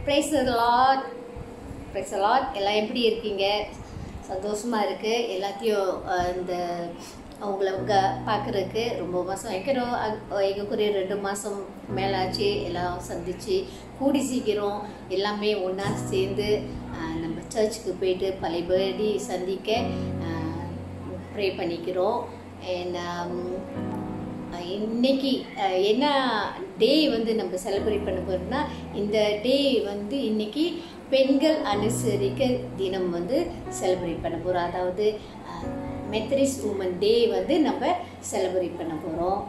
Praise the Lord. Praise the Lord. எல்லாம் எப்படி இருக்கீங்க? சந்தோஷமாக இருக்குது. எல்லாத்தையும் இந்த அவங்கள பார்க்குறதுக்கு ரொம்ப மாதம் எங்களுக்குரிய 2 மாதம் மேலாச்சு. எல்லாம் சந்தித்து கூடி சீக்கிரம் எல்லாமே ஒன்றா சேர்ந்து நம்ம சர்ச்சுக்கு போயிட்டு பழையபடி சந்திக்க ப்ரே பண்ணிக்கிறோம். இன்னைக்கு என்ன டே வந்து நம்ம செலிப்ரேட் பண்ண போகிறோம்னா, இந்த டே வந்து இன்னைக்கு பெண்கள் அனுசரிக்க தினம் வந்து செலிப்ரேட் பண்ண போகிறோம். அதாவது மெத்தடிஸ்ட் உமன் டே வந்து நம்ம செலிப்ரேட் பண்ண போகிறோம்.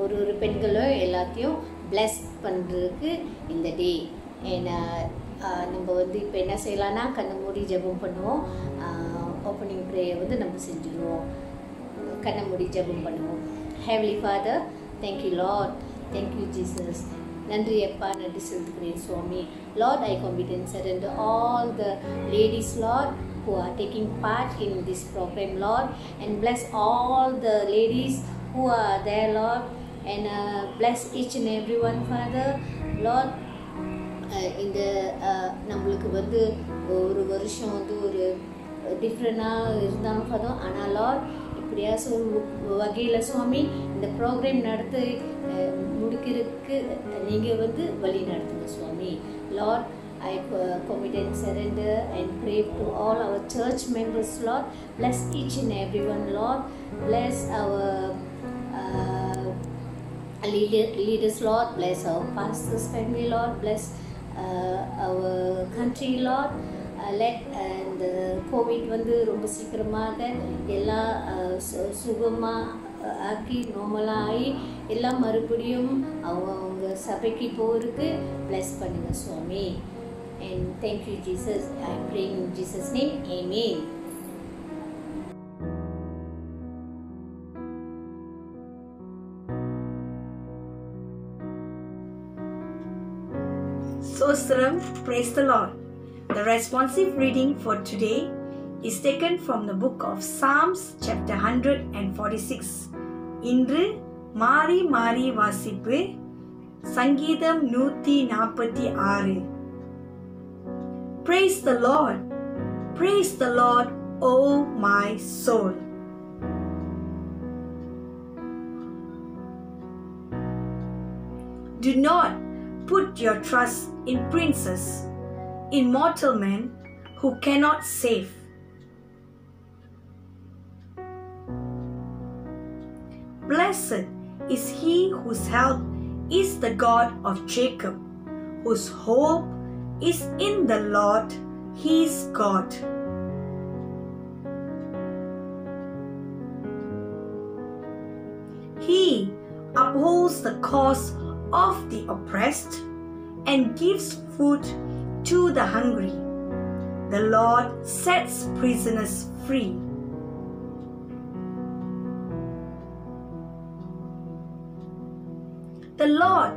ஒரு பெண்களும் எல்லாத்தையும் பிளஸ் பண்ணுறதுக்கு இந்த டே. நம்ம வந்து இப்போ என்ன செய்யலான்னா, கண்ணை மூடி ஜெபம் பண்ணுவோம். ஓப்பனிங் ப்ரேயர் வந்து நம்ம செஞ்சுருவோம். கண்ணை மூடி ஜெபம் பண்ணுவோம். Heavenly Father, thank you Lord, thank you Jesus. நன்றி அப்பா, நன்றி செலுத்துகிறேன் சுவாமி. Lord, I commit and surrender all the ladies, Lord, who are taking part in this program, Lord, and bless all the ladies who are there, Lord, and bless each and every one, Father. Lord, இந்த நம்மளுக்கு வந்து ஒரு வருஷம் வந்து ஒரு டிஃப்ரெண்டாக இருந்தாலும் பார்த்தோம். ஆனால் லார்ட் இப்படியா வகையில் சுவாமி இந்த ப்ரோக்ராம் நடத்தி முடிக்கிறதுக்கு நீங்கள் வந்து வழி நடத்துங்க சுவாமி. Lord, I commit and surrender and pray to all our church members, Lord. Bless each and everyone, Lord. Bless our leaders, Lord. Bless our pastors' family, Lord. Bless our country, Lord. Let and COVID வந்து ரொம்ப சீக்கிரமாக எல்லாம் சுகமாக ஆக்கி நார்மலாக ஆகி எல்லாம் மறுபடியும் அவங்க சபைக்கு போகிறதுக்கு bless பண்ணுங்க சுவாமி. And thank you Jesus. I pray in Jesus' name. Amen. Sostram, praise the Lord. The responsive reading for today is taken from the book of Psalms chapter 146. இன்று மாறி மாறி வாசிப்பு சங்கீதம் 146. Praise the Lord. Praise the Lord, O my soul. Do not put your trust in princes, in mortal men who cannot save. Blessed is he whose help is the God of Jacob, whose hope is in the Lord his God. He upholds the cause of the oppressed and gives food to the hungry. The Lord sets prisoners free. The Lord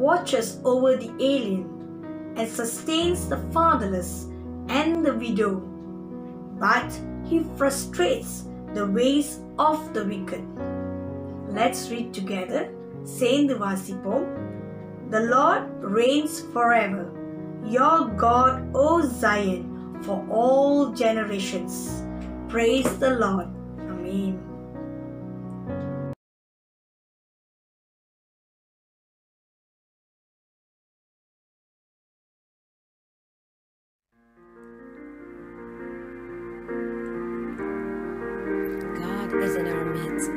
watches over the alien and sustains the fatherless and the widow, but he frustrates the ways of the wicked. Let's read together. சேர்ந்து வாசிப்போம். The Lord reigns forever. Your God, O Zion, for all generations. Praise the Lord. Amen. God is in our midst.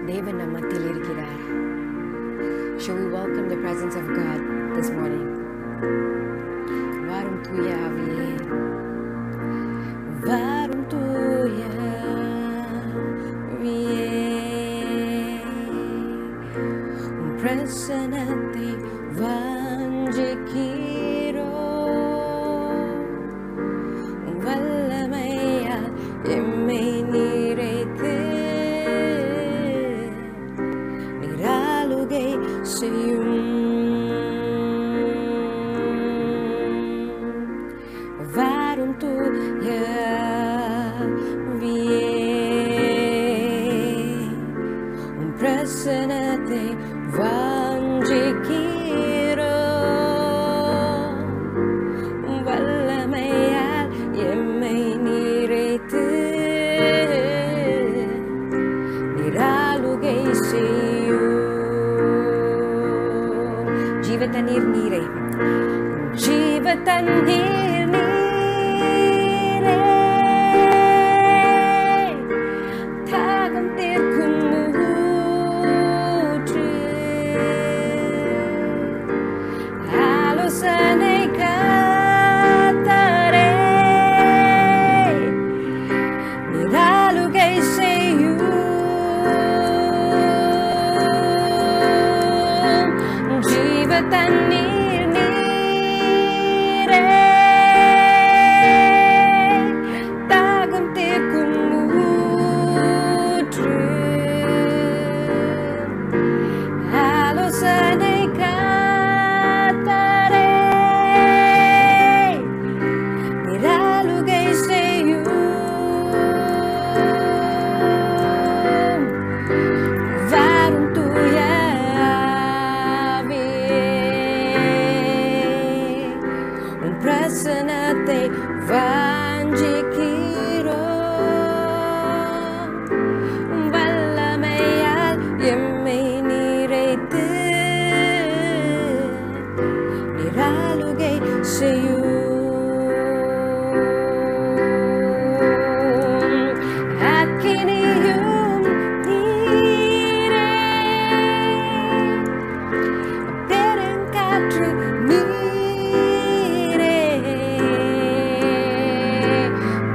தேவன் நம் மத்தியில் இருக்கிறார். Shall we welcome the presence of God this morning? வாரும் தூய ஆவியே, வாரும் தூய ஆவியே, உம் பிரசன்னத்தை வாஞ்சிக்கிறோம். உம் வல்லமையால் எம்மை நிறைத்து நீராளுகை செய்யும். வாரும் தூய ஆவியே, உம் பிரசன்னத்தை தண்ணீர் நீரே தாகம் தீர்க்கும் ஊற்று ஆலோசனை கர்த்தரே நீராளுகை செய்யும் ஜீவ தண்ணீர் நீரே தாகம் தீர்க்கும் ஊற்று ஆலோசனை கர்த்தரே நீராளுகை செய்யும் வாரும் தூய உன் பிரசனத்தை வாஞ்சிக்கிறோம் வல்லமையால் எம்மை நிறைத்து நீராளுகை செய்யும் அக்கினியும் நீரே பெருங்காற்று நீரே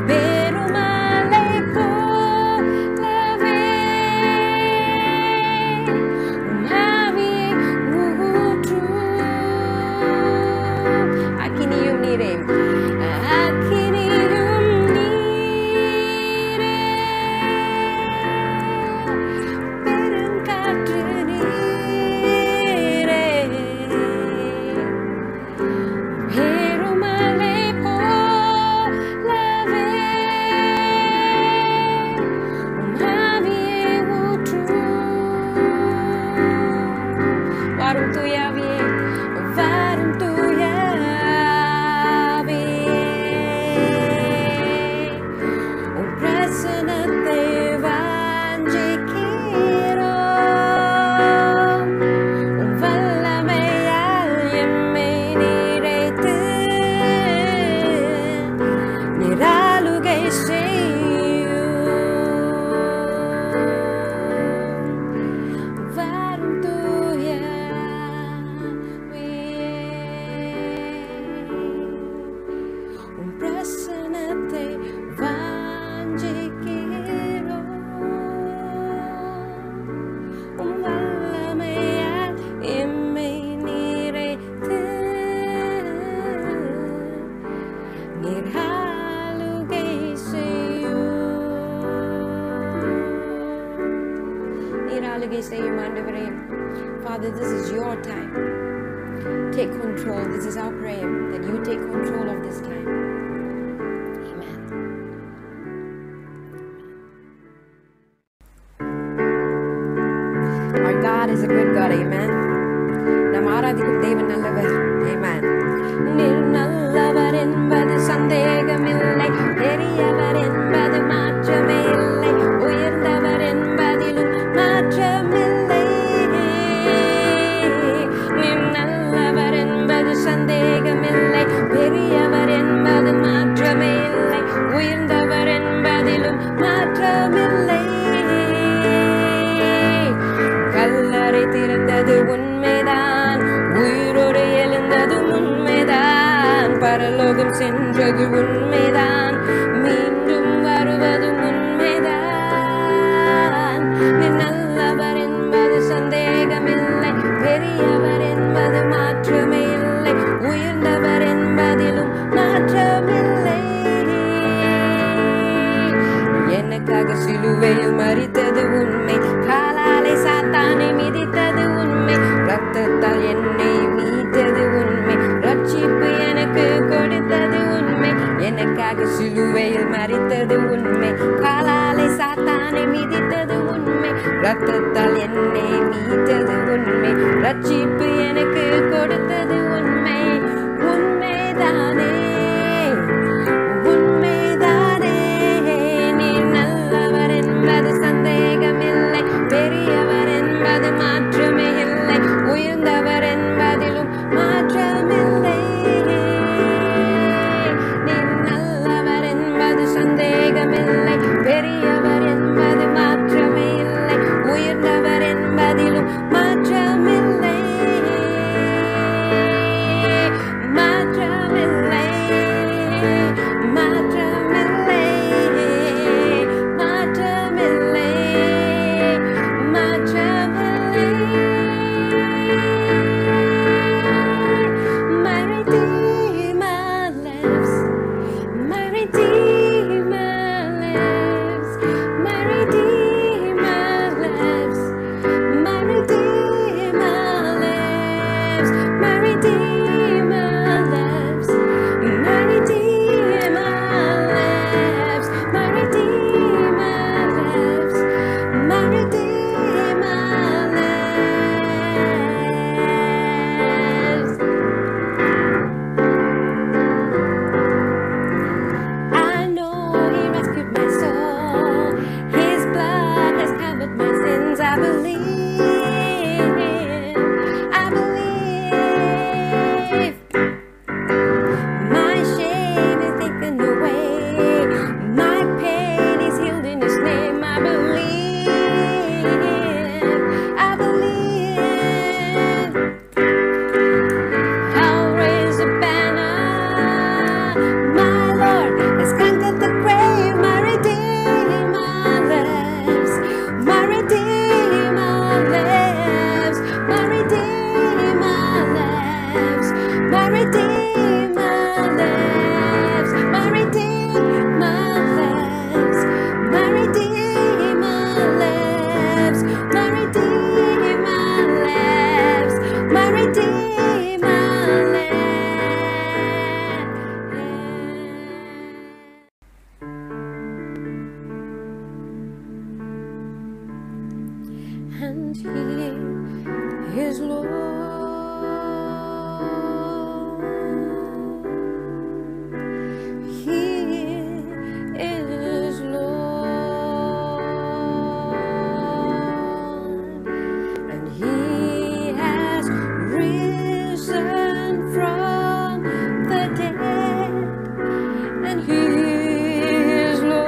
பெருமழை போலவே உம் ஆவியை ஊற்றும் அக்கினியும் நீரே அக்கினியும் நீரே பெருங்காற்று நீரே பெருமழை போலவே உம் ஆவியை ஊற்றும் வாரும் தூய ஆவியே வாரும் தூய ஆவியே உம் பிரசனத்தை வாஞ்சிக்கிறோம் உம் வல்லமையால் எம்மை நிறைத்து நீராளுகை செய்யும் வாரும் தூய ஆவியே உம் பிரசனத்தை வாஞ்சிக்கிறோம் உம் வல்லமையால் எம்மை நிறைத்து நீராளுகை செய்யும் நீராளுகை செய்யும் ஆண்டவரே. Father, this is your time. Take control. This is our prayer that you take control of this time. Amen. Our God is a good God. Amen. நாம் ஆராதிக்கும் தேவன் நல்லவர். Amen. நீர் நல்லவர் என்பது சந்தேகமில்லை, பெரியவர் என்பது மாற்றமே இல்லை, உயர்ந்தவர் என்பதிலும் மாற்றமில்லை. நீர் நல்லவர் என்பது சந்தேகமில்லை, பெரியவர் என்பது மாற்றமே இல்லை, உயர்ந்தவர் என்பதிலும் மாற்றமில்லை. கல்லறை திறந்தது உண்மைதான், உயிரோடு எழுந்தது உண்மைதான், பரலோகம் சென்றது உண்மைதான், மீண்டும் வருவது உண்மைதான். நீ நல்லவர் என்பது சந்தேகமில்லை, பெரியவர் என்பது மாற்றமே இல்லை, உயர்ந்தவர் என்பதிலும் மாற்றமில்லை. எனக்காக சிலுவையில் மரித்தது உண்மை, காலாலை சாத்தானை மிதித்தது உண்மை, ரத்தத்தால் என்னை மீட்டது உண்மை, ரட்சிப்பு எனக்கு கொடுத்தது உண்மை. எனக்காக சிலுவையில் மரித்தது உண்மை, காலாலை சாத்தானை மிதித்தது உண்மை, ரத்தத்தால் என்னை மீட்டது உண்மை, ரட்சிப்பு எனக்கு கொடுத்தது உண்மை. உண்மைதானே உண்மைதானே நீ நல்லவர் என்பது சந்தேகமில்லை, பெரியவர் என்பது மாற்றமே இல்லை, உயர்ந்தவர் என்பதிலும் மாற்றமில்லை. He is Lord. He is Lord, and He has risen from the dead, and He is Lord,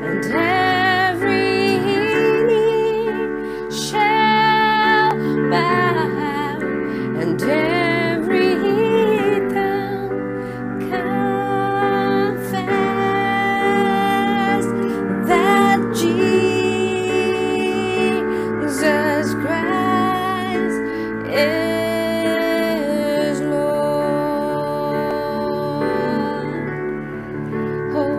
and every knee shall bow, and every tongue confess that Jesus Christ is Lord. Oh,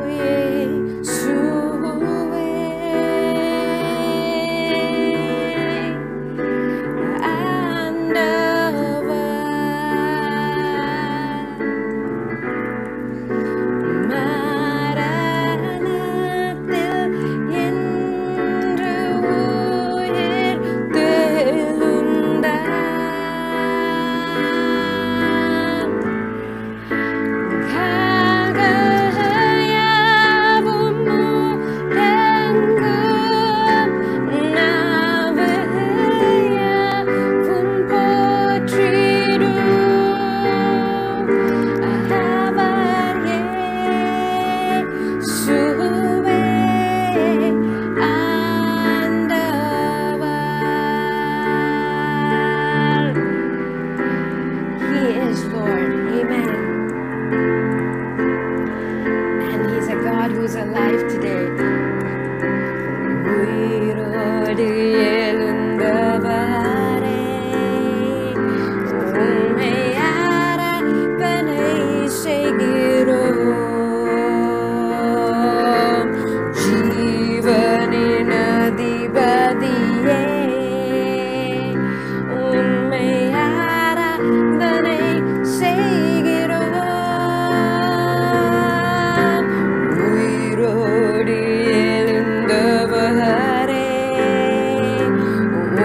who's alive today. உயிரோடு எழுந்தவரே, உம்மை ஆராதனை செய்கிறோம். ஜீவனின் அதிபதியே, உம்மை ஆராதனை செய்கிறோம். உயிரோடு எழுந்தவரே,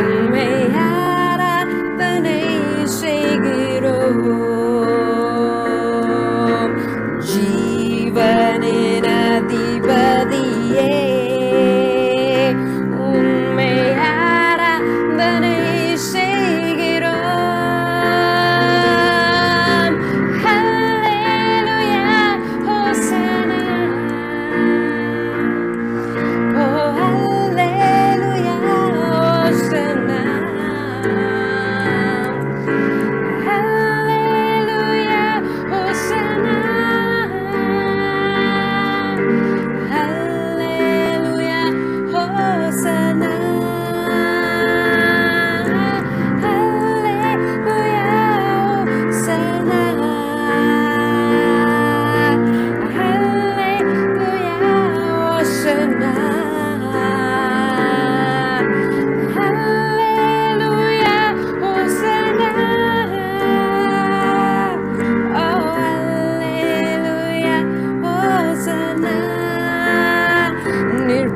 உம்மை ஆராதனை செய்கிறோம். ஜீவனின் அதிபதியே, உம்மை ஆராதனை செய்கிறோம். ஹல்லேலூயா, ஹோசன்னா. Oh, hallelujah, Hosanna. Hallelujah, Hosanna. Hallelujah, Hosanna.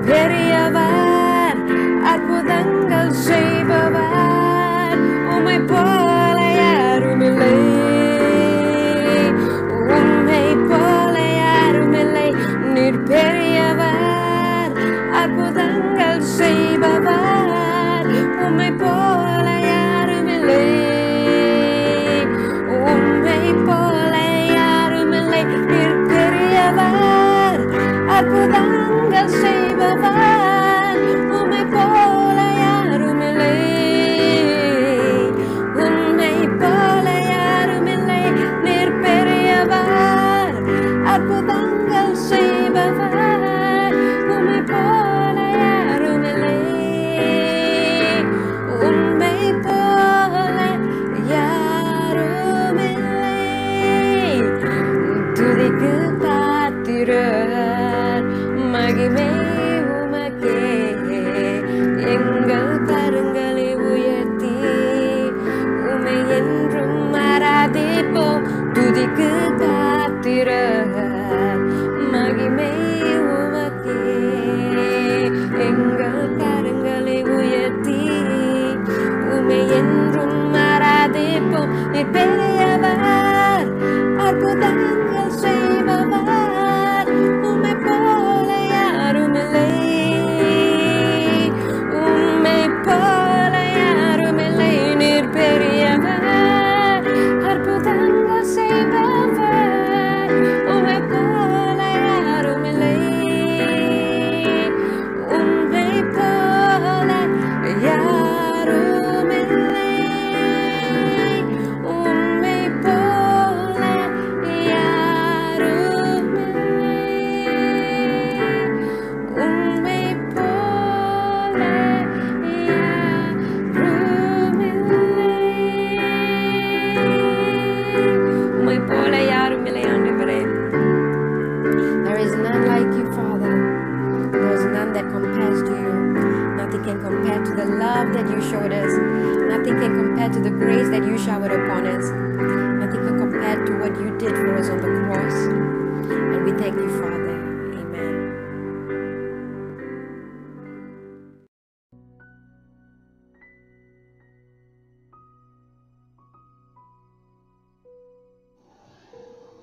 பெரியவர், அற்புதங்கள் செய்பவர், உம்மை போல யாருமில்லை. உம்மை போல யாருமில்லை. நீர் பெரியவர், அற்புதங்கள் செய்பவர், உம்மை போல யாருமில்லை. உம்மை போல யாருமில்லை. நீர் பெரியவர், அற்புதங்கள் செய்பவர், உம்மை போல யாருமில்லை. உம்மை போல யாருமில்லை. நீர் பெரியவர், அற்புதங்கள் செய்பவர், உம்மை போல யாருமில்லை. உம்மை போல யாருமில்லை. துதிக்கு பாத்திரர், மகிமை உமக்கே. எங்கள் கரங்களை உயர்த்தி உம்மை என்றும் ஆராதிப்போம். துதிக்கு பாத்திரர், மகிமை உமக்கே. அற்புதங்கள் செய்பவர், உம்மை போல யாருமில்லை, உம்மை போல யாருமில்லை, நீர் பெரியவர். அற்புதங்கள் செய்பவர், உம்மை போல யாருமில்லை, உம்மை போல யாருமில்லை, உம்மை போல யாருமில்லை, உம்மை போல யாருமில்லை, உம்மை போல யாருமில்லை ஆண்டவரே. There is none like you, Father. There is none that compares to you. Nothing can compare to the love that you showed us. Nothing can compare to the grace that you showered upon us. Nothing can compare to what you did for us on the cross. And we thank you, Father. Amen.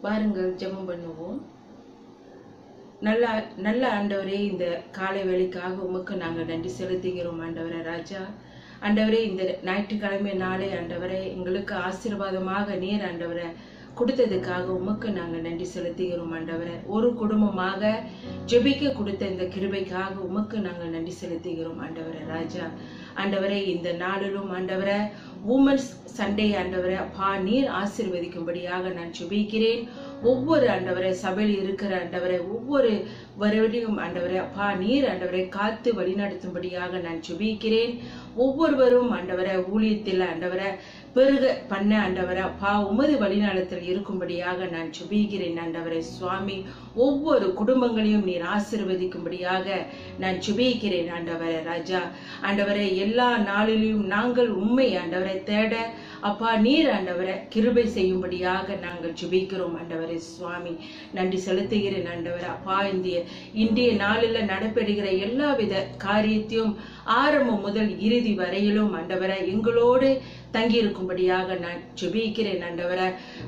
வாருங்கள் ஜெபம் பண்ணுவோம். நல்ல நல்ல ஆண்டவரே, இந்த காலை வேளைக்காக உமக்கு நாங்கள் நன்றி செலுத்துகிறோம் ஆண்டவரே. ராஜா ஆண்டவரே, இந்த ஞாயிற்றுக்கிழமை நாளே ஆண்டவரே எங்களுக்கு ஆசீர்வாதமாக நீர் ஆண்டவரை கொடுத்ததுக்காக உமக்கு நாங்கள் நன்றி செலுத்துகிறோம் ஆண்டவரே. ஒரு குடும்பமாக ஜெபிக்க கொடுத்த இந்த கிருபைக்காக உமக்கு நாங்கள் நன்றி செலுத்துகிறோம் ஆண்டவரே. ராஜா ஆண்டவரே, இந்த நாளிலும் ஆண்டவரே உமன்ஸ் சண்டே ஆண்டவரே அப்பா நீர் ஆசீர்வதிக்கும்படியாக நான் ஜெபிக்கிறேன். ஒவ்வொரு ஆண்டவரே சபையில் இருக்கிற ஆண்டவரே ஒவ்வொரு வருவரையும் ஆண்டவரே அப்பா நீர் ஆண்டவரை காத்து வழிநடத்தும்படியாக நான் ஜெபிக்கிறேன். ஒவ்வொருவரும் ஆண்டவரை ஊழியத்தில் ஆண்டவரை பெருக பண்ண ஆண்டவரை அப்பா உமது வழிநடத்தில் இருக்கும்படியாக நான் ஜெபிக்கிறேன் ஆண்டவரே. சுவாமி, ஒவ்வொரு குடும்பங்களையும் நீர் ஆசீர்வதிக்கும்படியாக நான் ஜெபிக்கிறேன் ஆண்டவரே. ராஜா ஆண்டவரை எல்லா நாளிலும் நாங்கள் உண்மை ஆண்டவரை தேட அப்பா நீர் ஆண்டவரை கிருபை செய்யும்படியாக நாங்கள் ஜெபிக்கிறோம் ஆண்டவரே. சுவாமி, நன்றி செலுத்துகிறேன் ஆண்டவரை. அப்பா இன்றைய நாளில் நடைபெறுகிற எல்லாவித காரியத்தையும் ஆரம்பம் முதல் இறுதி வரையிலும் ஆண்டவரை எங்களோடு தங்கி இருக்கும்படியாக நான் ஜெபிக்கிறேன் ஆண்டவரை.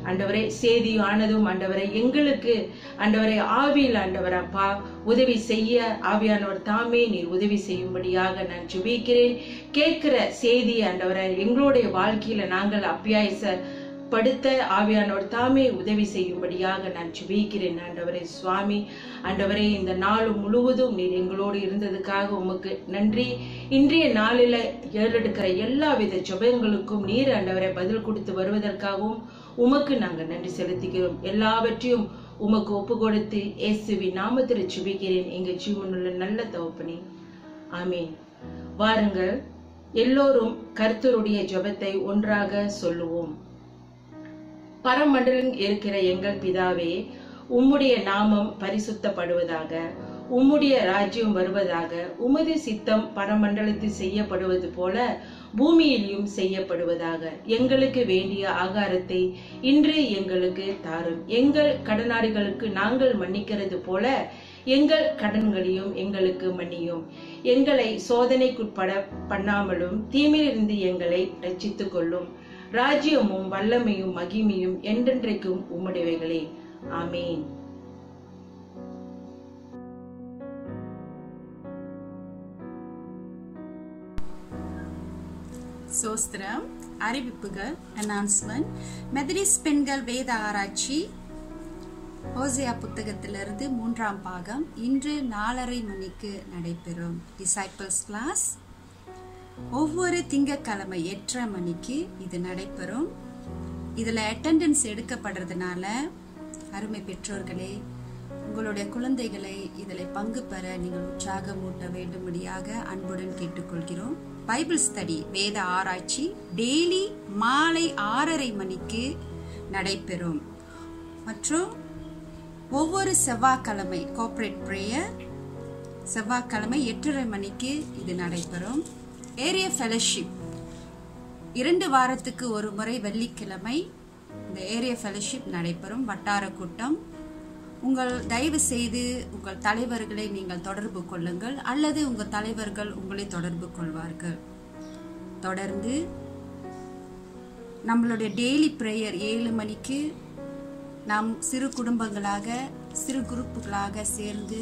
ஆண்டவரை செய்தியானதும் ஆண்டவரை எங்களுக்கு ஆண்டவரை ஆவியில் ஆண்டவரை அப்பா உதவி செய்ய ஆவியானவர் தாமே நீர் உதவி செய்யும்படியாக நான் ஜெபிக்கிறேன். கேட்கிற செய்தி ஆண்டவரை எங்களுடைய வாழ்க்கையில நாங்கள் அபியாசப்படுத்த ஆவியானவர் தாமே உதவி செய்யும்படியாக நான் ஜெபிக்கிறேன் ஆண்டவரே. சுவாமி ஆண்டவரே, இந்த நாள் முழுவதும் நீர் எங்களோடு இருந்ததுக்காக உமக்கு நன்றி. இன்றைய நாளில ஏறெடுக்கிற எல்லா வித ஜெபங்களுக்கும் நீர் ஆண்டவரை பதில் கொடுத்து வருவதற்காகவும் உமக்கு நாங்கள் நன்றி செலுத்துகிறோம். எல்லாவற்றையும் உமக்கு ஒப்பு கொடுத்து இயேசுவின் நாமத்தில் ஜெபிக்கிறேன் எங்கள் ஜீவனுள்ள நல்ல தகப்பனே, ஆமீன். வாருங்கள் எல்லோரும் கர்த்தருடைய ஜெபத்தை ஒன்றாக சொல்லுவோம். பரமண்டலம் இருக்கிற எங்கள் பிதாவே, உம்முடைய நாமம் பரிசுத்தப்படுவதாக, உம்முடைய ராஜ்யம் வருவதாக, உமது சித்தம் பரமண்டலத்தில் செய்யப்படுவது போல பூமியிலும் செய்யப்படுவதாக. எங்களுக்கு வேண்டிய ஆகாரத்தை இன்று எங்களுக்கு தாரும். எங்கள் கடனாளிகளுக்கு நாங்கள் மன்னிக்கிறது போல எங்கள் கடன்களையும் எங்களுக்கு மன்னியும். எங்களை சோதனைக்குட்பட பண்ணாமலும் தீமையிலிருந்து எங்களை ரட்சித்துக் கொள்ளும். ராஜ்யமும் வல்லமையும் மகிமையும் என்றென்றைக்கும் உம்முடையவைகளே, ஆமீன். சோஸ்திரம் அறிவிப்புகள் அனௌன்ஸ்மெண்ட். மெதடிஸ்ட் பெண்கள் வேத ஆராய்ச்சி ஓசியா புத்தகத்திலிருந்து 3ஆம் பாகம் இன்று 4:30 மணிக்கு நடைபெறும். டிசைபிள்ஸ் கிளாஸ் ஒவ்வொரு திங்கட்கிழமை 8:30 மணிக்கு இது நடைபெறும். இதுல அட்டெண்டன்ஸ் எடுக்கப்படுறதுனால அருமை பெற்றோர்களே, உங்களுடைய குழந்தைகளை இதில் பங்கு பெற நீங்கள் உற்சாகமூட்ட வேண்டும்படியாக அன்புடன் கேட்டுக்கொள்கிறோம். பைபிள் ஸ்டடி வேத ஆராய்ச்சி டெய்லி மாலை 6:30 மணிக்கு நடைபெறும். மற்றும் ஒவ்வொரு செவ்வாய்க்கிழமை கார்ப்பரேட் பிரேயர் செவ்வாய்க்கிழமை 8:30 மணிக்கு இது நடைபெறும். ஏரியா ஃபெலோஷிப் 2 வாரத்துக்கு ஒரு முறை வெள்ளிக்கிழமை இந்த ஏரியா ஃபெலோஷிப் நடைபெறும். வட்டார கூட்டம். உங்கள் தயவு செய்து உங்கள் தலைவர்களை நீங்கள் தொடர்பு கொள்ளுங்கள், அல்லது உங்கள் தலைவர்கள் உங்களை தொடர்பு கொள்வார்கள். தொடர்ந்து நம்மளுடைய டெய்லி பிரேயர் 7 மணிக்கு நாம் சிறு குடும்பங்களாக சிறு குரூப்புகளாக சேர்ந்து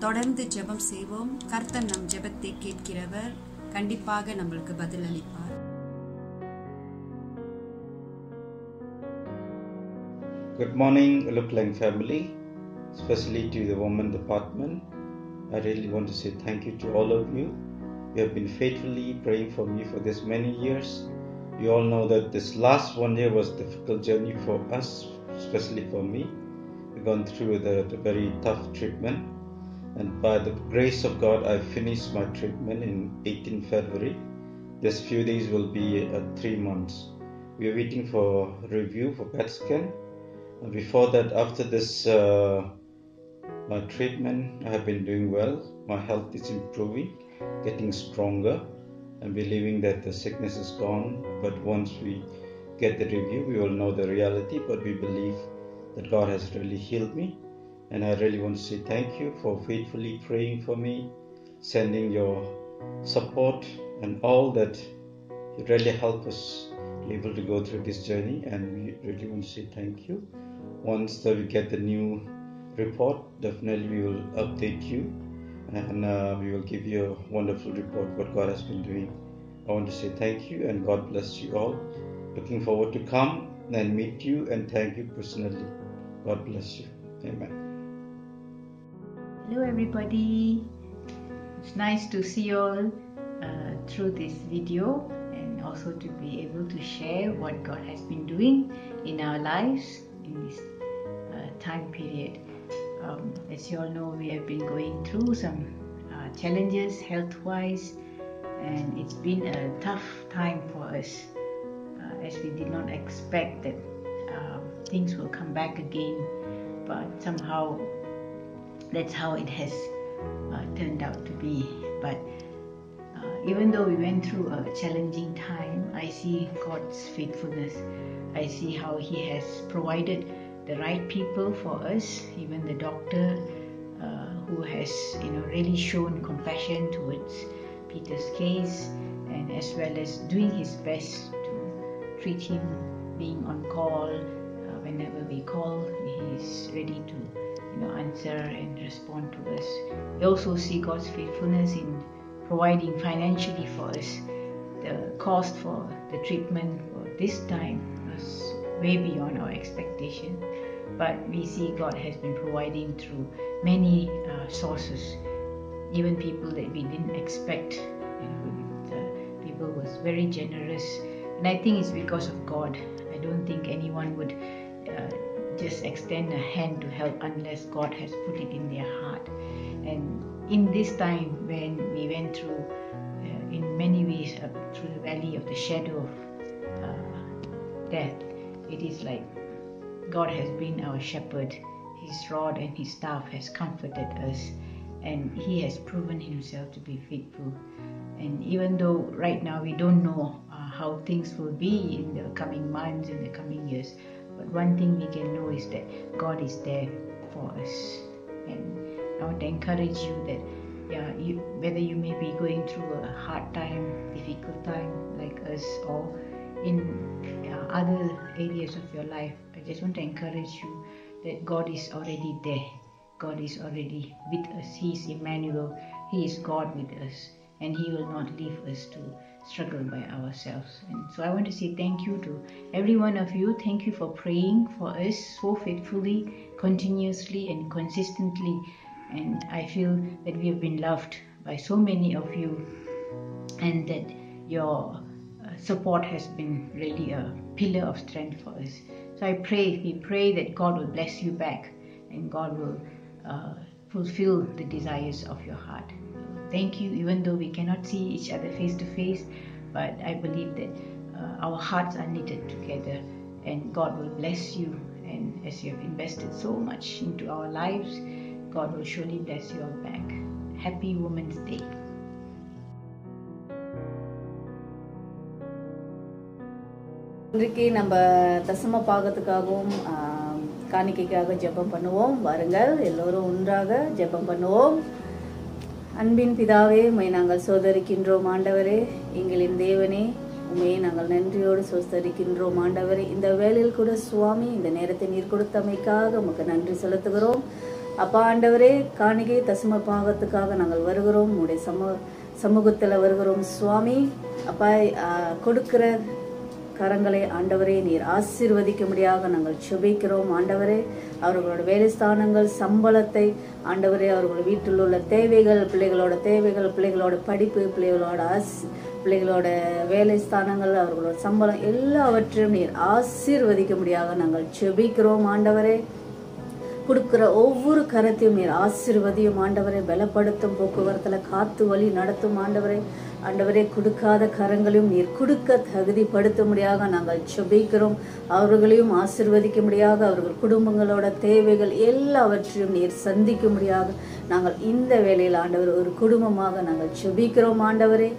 தொடர்ந்து ஜெபம் செய்வோம். கர்த்தர் நம் ஜெபத்தை கேட்கிறவர், கண்டிப்பாக நம்மளுக்கு பதில் அளிப்பார். Good morning, Looklang family, especially to the women department. I really want to say thank you to all of you. You have been faithfully praying for me for this many years. You all know that this last 1 year was a difficult journey for us, especially for me. We've gone through the very tough treatment, and by the grace of God, I finished my treatment in 18 February. This few days will be 3 months. We are waiting for review for PET scan. Before that, after this my treatment, I have been doing well. My health is improving, getting stronger, and believing that the sickness is gone. But once we get the review, we will know the reality. But we believe that God has really healed me, and I really want to say thank you for faithfully praying for me, sending your support and all that. You really help us able to go through this journey, and we really want to say thank you. Once we get the new report, definitely we will update you, and we will give you a wonderful report what God has been doing. I want to say thank you, and God bless you all. Looking forward to come and meet you and thank you personally. God bless you. Amen. Hello everybody, it's nice to see you all through this video, and also to be able to share what God has been doing in our lives in this time period. As you all know, we have been going through some challenges health-wise, and it's been a tough time for us, as we did not expect that things will come back again, but somehow that's how it has turned out to be. But even though we went through a challenging time, I see God's faithfulness. I see how He has provided the right people for us, even the doctor who has really shown compassion towards Peter's case, and as well as doing his best to treat him, being on call. Whenever we call, he is ready to answer and respond to us. We also see God's faithfulness in providing financially for us. The cost for the treatment for this time was way beyond our expectation, but we see God has been providing through many sources, even people that we didn't expect. The people was very generous, and I think it's because of God. I don't think anyone would just extend a hand to help unless God has put it in their heart. And in this time when we went through, in many ways, through the valley of the shadow of death, it is like God has been our shepherd. His rod and His staff has comforted us, and He has proven Himself to be faithful. And even though right now we don't know how things will be in the coming months, in the coming years, but one thing we can know is that God is there for us. And I want to encourage you that whether you may be going through a hard time, difficult time like us, or in other areas of your life, I just want to encourage you that God is already there. God is already with us. He is Emmanuel. He is God with us, and He will not leave us to struggle by ourselves. And so I want to say thank you to every one of you. Thank you for praying for us so faithfully, continuously and consistently. And I feel that we have been loved by so many of you, and that your support has been really a pillar of strength for us. So we pray that God will bless you back, and God will fulfill the desires of your heart. Thank you, even though we cannot see each other face to face, but I believe that our hearts are knitted together, and God will bless you. And as you have invested so much into our lives, God will surely bless you all back. Happy Women's Day. இன்றைக்கு நம்ம தசம பாகத்துக்காகவும் காணிக்கைக்காக ஜெபம் பண்ணுவோம். வாருங்கள், எல்லோரும் ஒன்றாக ஜெபம் பண்ணுவோம். அன்பின் பிதாவே, உம்மை நாங்கள் சோதரிக்கின்றோம். ஆண்டவரே, எங்களின் தேவனே, உண்மையை நாங்கள் நன்றியோடு சொஸ்தரிக்கின்றோம் ஆண்டவரே. இந்த வேளையில் கூட சுவாமி இந்த நேரத்தை நீர் கொடுத்தமைக்காக உமக்கு நன்றி செலுத்துகிறோம். அப்பா ஆண்டவரே, காணிகை தசம பாகத்துக்காக நாங்கள் வருகிறோம், உங்களுடைய சமூகத்தில் வருகிறோம் சுவாமி. அப்பா கொடுக்கிற கரங்களை ஆண்டவரே நீர் ஆசீர்வதிக்கும்படியாக நாங்கள் செபிக்கிறோம் ஆண்டவரே. அவர்களோட வேலை ஸ்தானங்கள், சம்பளத்தை ஆண்டவரே, அவர்கள் வீட்டில் உள்ள தேவைகள், பிள்ளைகளோட தேவைகள், பிள்ளைகளோட படிப்பு, பிள்ளைகளோட வேலை ஸ்தானங்கள், அவர்களோட சம்பளம் எல்லாவற்றையும் நீர் ஆசீர்வதிக்கும்படியாக நாங்கள் செபிக்கிறோம் ஆண்டவரே. கொடுக்கிற ஒவ்வொரு கரத்தையும் நீர் ஆசீர்வதியும் ஆண்டவரை. பலப்படுத்தும், போக்குவரத்தில் காத்து வழி நடத்தும் ஆண்டவரை. ஆண்டவரே, கொடுக்காத கரங்களையும் நீர் கொடுக்க தகுதிப்படுத்தும்படியாக நாங்கள் செபிக்கிறோம். அவர்களையும் ஆசீர்வதிக்கும்படியாக, அவர்கள் குடும்பங்களோட தேவைகள் எல்லாவற்றையும் நீர் சந்திக்கும்படியாக நாங்கள் இந்த வேளையில் ஆண்டவர் ஒரு குடும்பமாக நாங்கள் செபிக்கிறோம் ஆண்டவரே.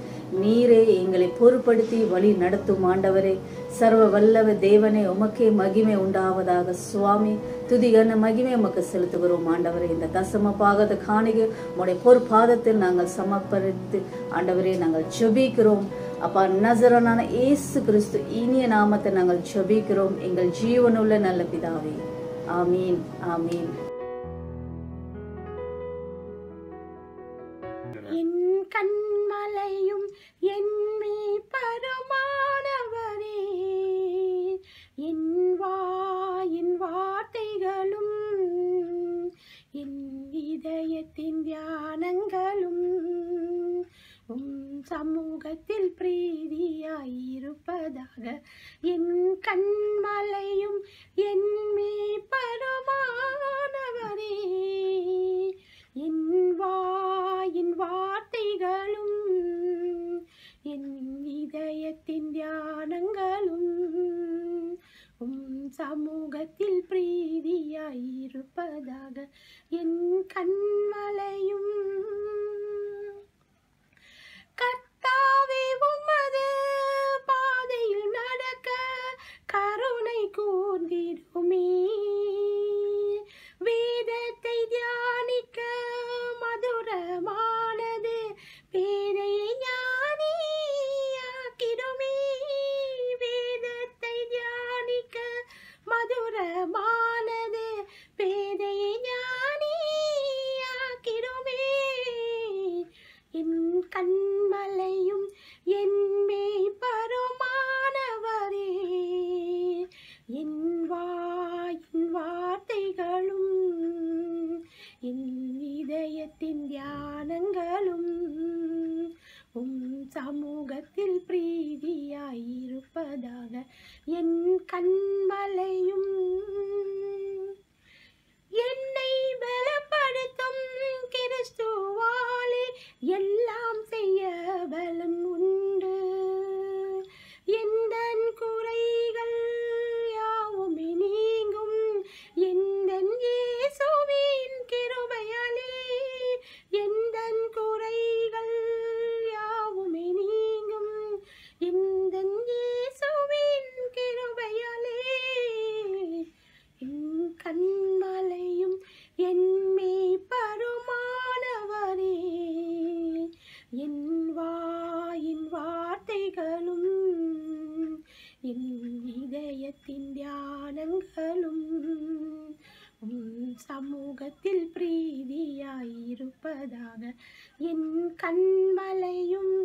நீரே எங்களை பொறுப்படுத்தி வழி நடத்தும் ஆண்டவரே. சர்வ வல்லவ தேவனே, உமக்கே மகிமை உண்டாவதாக சுவாமி. துதிகன மகிமை உமக்கு செலுத்துகிறோம் ஆண்டவரே. இந்த தசம பாகத்தை காணிகை உம்முடைய பொற்பாதத்தில் நாங்கள் சமர்ப்பணித்து ஆண்டவரே நாங்கள் ஜெபிக்கிறோம். அப்பா, நசரனான இயேசு கிறிஸ்து இனிய நாமத்தை நாங்கள் ஜெபிக்கிறோம் எங்கள் ஜீவனுள்ள நல்ல பிதாவே. ஆமீன், ஆமீன். என் கண்மலையும் என் மீட்பருமானவரே, என் வாயின் வார்த்தைகளும் என் இதயத்தின் தியானங்களும் சமூகத்தில் பிரீதியாயிருப்பதாக. என் கண்மலையும் என் மீட்பருமானவரே, என் வாயின் வார்த்தைகளும் என் இதயத்தின் தியானங்களும் சமூகத்தில் பிரீதியாயிருப்பதாக. என் கண்மலையும் கர்த்தாவே, உமது பாதையில் நடக்க கருணை கூர்ந்திடுமே. வேதத்தை தியானிக்க மதுரமானது பேதை ஞானியாக்கிடுமே. வேதத்தை தியானிக்க மதுரமானது பேதை ஞானியாக்கிடுமே. என் கண்மலையும் என் மேய்ப்பருமானவரே, என் வாயின் வார்த்தைகளும் என் இதயத்தின் தியானங்களும் சமூகத்தில் பிரீதியாயிருப்பதாக. என் கண்மலையும் என்னை பலப்படுத்தும் கிறிஸ்துவாலே எல்லாம் செய்ய பலன் உண்டு. எந்தன் குறைகள் யாவுமே நீங்கும் எந்தன் இயேசுவின் கிருபையாலே. எந்தன் குறைகள் யாவுமே நீங்கும் எந்தன் இயேசுவின் கிருபையாலே. என் கண்மலையும் என் மேய்ப்பருமானவரே, என் வாயின் வார்த்தைகளும் என் இதயத்தின் தியானங்களும் சமூகத்தில் பிரீதியாயிருப்பதாக. என் கண்மலையும்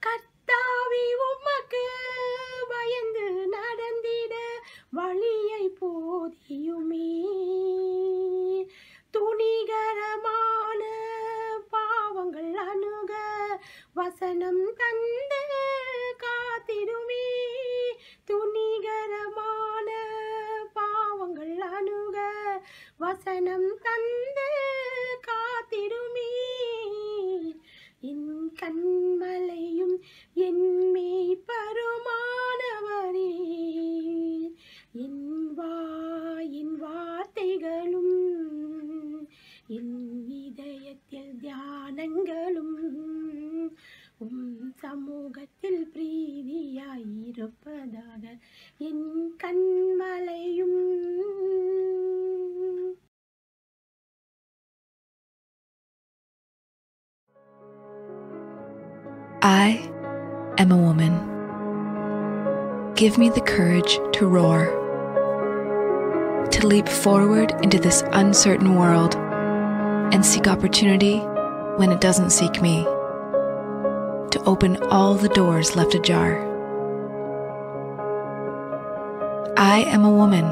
கர்த்தாவே, உமக்கு பயந்து நடந்திட வழியை போதியுமே. துணிகரமான பாவங்கள் அணுக வசனம் தந்து காத்திடுமே. துணிகரமான பாவங்கள் அணுக வசனம் தந்து காத்திடுமே. என் கண்மலையும் என் மேய்ப்பருமானவரே, என் வாயின் வார்த்தைகளும் என் இதயத்தில் தியானங்களும் சமூகத்தில் பிரீதியாயிருப்பதாக. என் கண்மலையும் am a woman. Give me the courage to roar, to leap forward into this uncertain world and seek opportunity when it doesn't seek me, to open all the doors left ajar. I am a woman.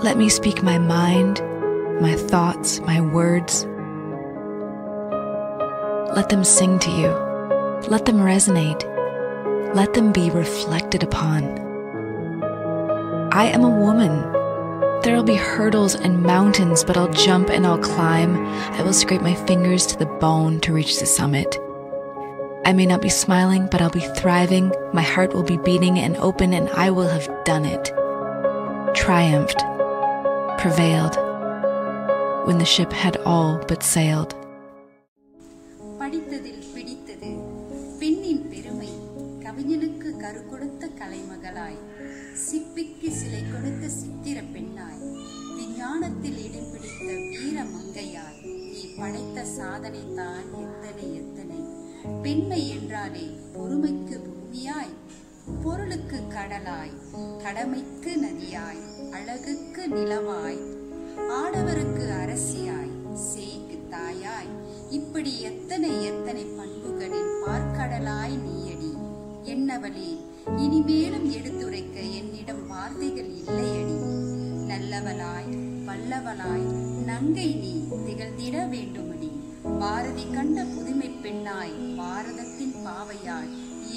Let me speak my mind, my thoughts, my words. Let them sing to you. Let them resonate. Let them be reflected upon. I am a woman. There will be hurdles and mountains, but I'll jump and I'll climb. I will scrape my fingers to the bone to reach the summit. I may not be smiling, but I'll be thriving. My heart will be beating and open, and I will have done it. Triumphed. Prevailed. When the ship had all but sailed. படித்ததில் பிடித்தது பெண்ணின் பெருமை, கவிஞனுக்கு கரு கொடுத்த கலைமகளாய், சிப்பிக்கு சிலை கொடுத்த சித்திர பெண்ணாய், விஞ்ஞானத்தில் இடம் பிடித்த வீர மங்கையாய், நீ படைத்த சாதனை தான் எத்தனை எத்தனை. பெண்மை என்றாலே பொறுமைக்கு பூமியாய், பொருளுக்கு கடலாய், கடமைக்கு நதியாய், அழகுக்கு நிலவாய், ஆடவருக்கு அரசியாய், சேய்க்கு தாயாய், இப்படி எத்தனை எத்தனை பண்புகளின் பார்க்கடலாய் நீயடி. என்னவளே, இனிமேலும் எடுத்துரைக்க என்னிடம் வார்த்தைகள் இல்லையடி. நல்லவளாய் வல்லவளாய் நங்கை நீ திகழ்ந்திட வேண்டுமடி. பாரதி கண்ட புதுமை பெண்ணாய், பாரதத்தின் பாவையாய்,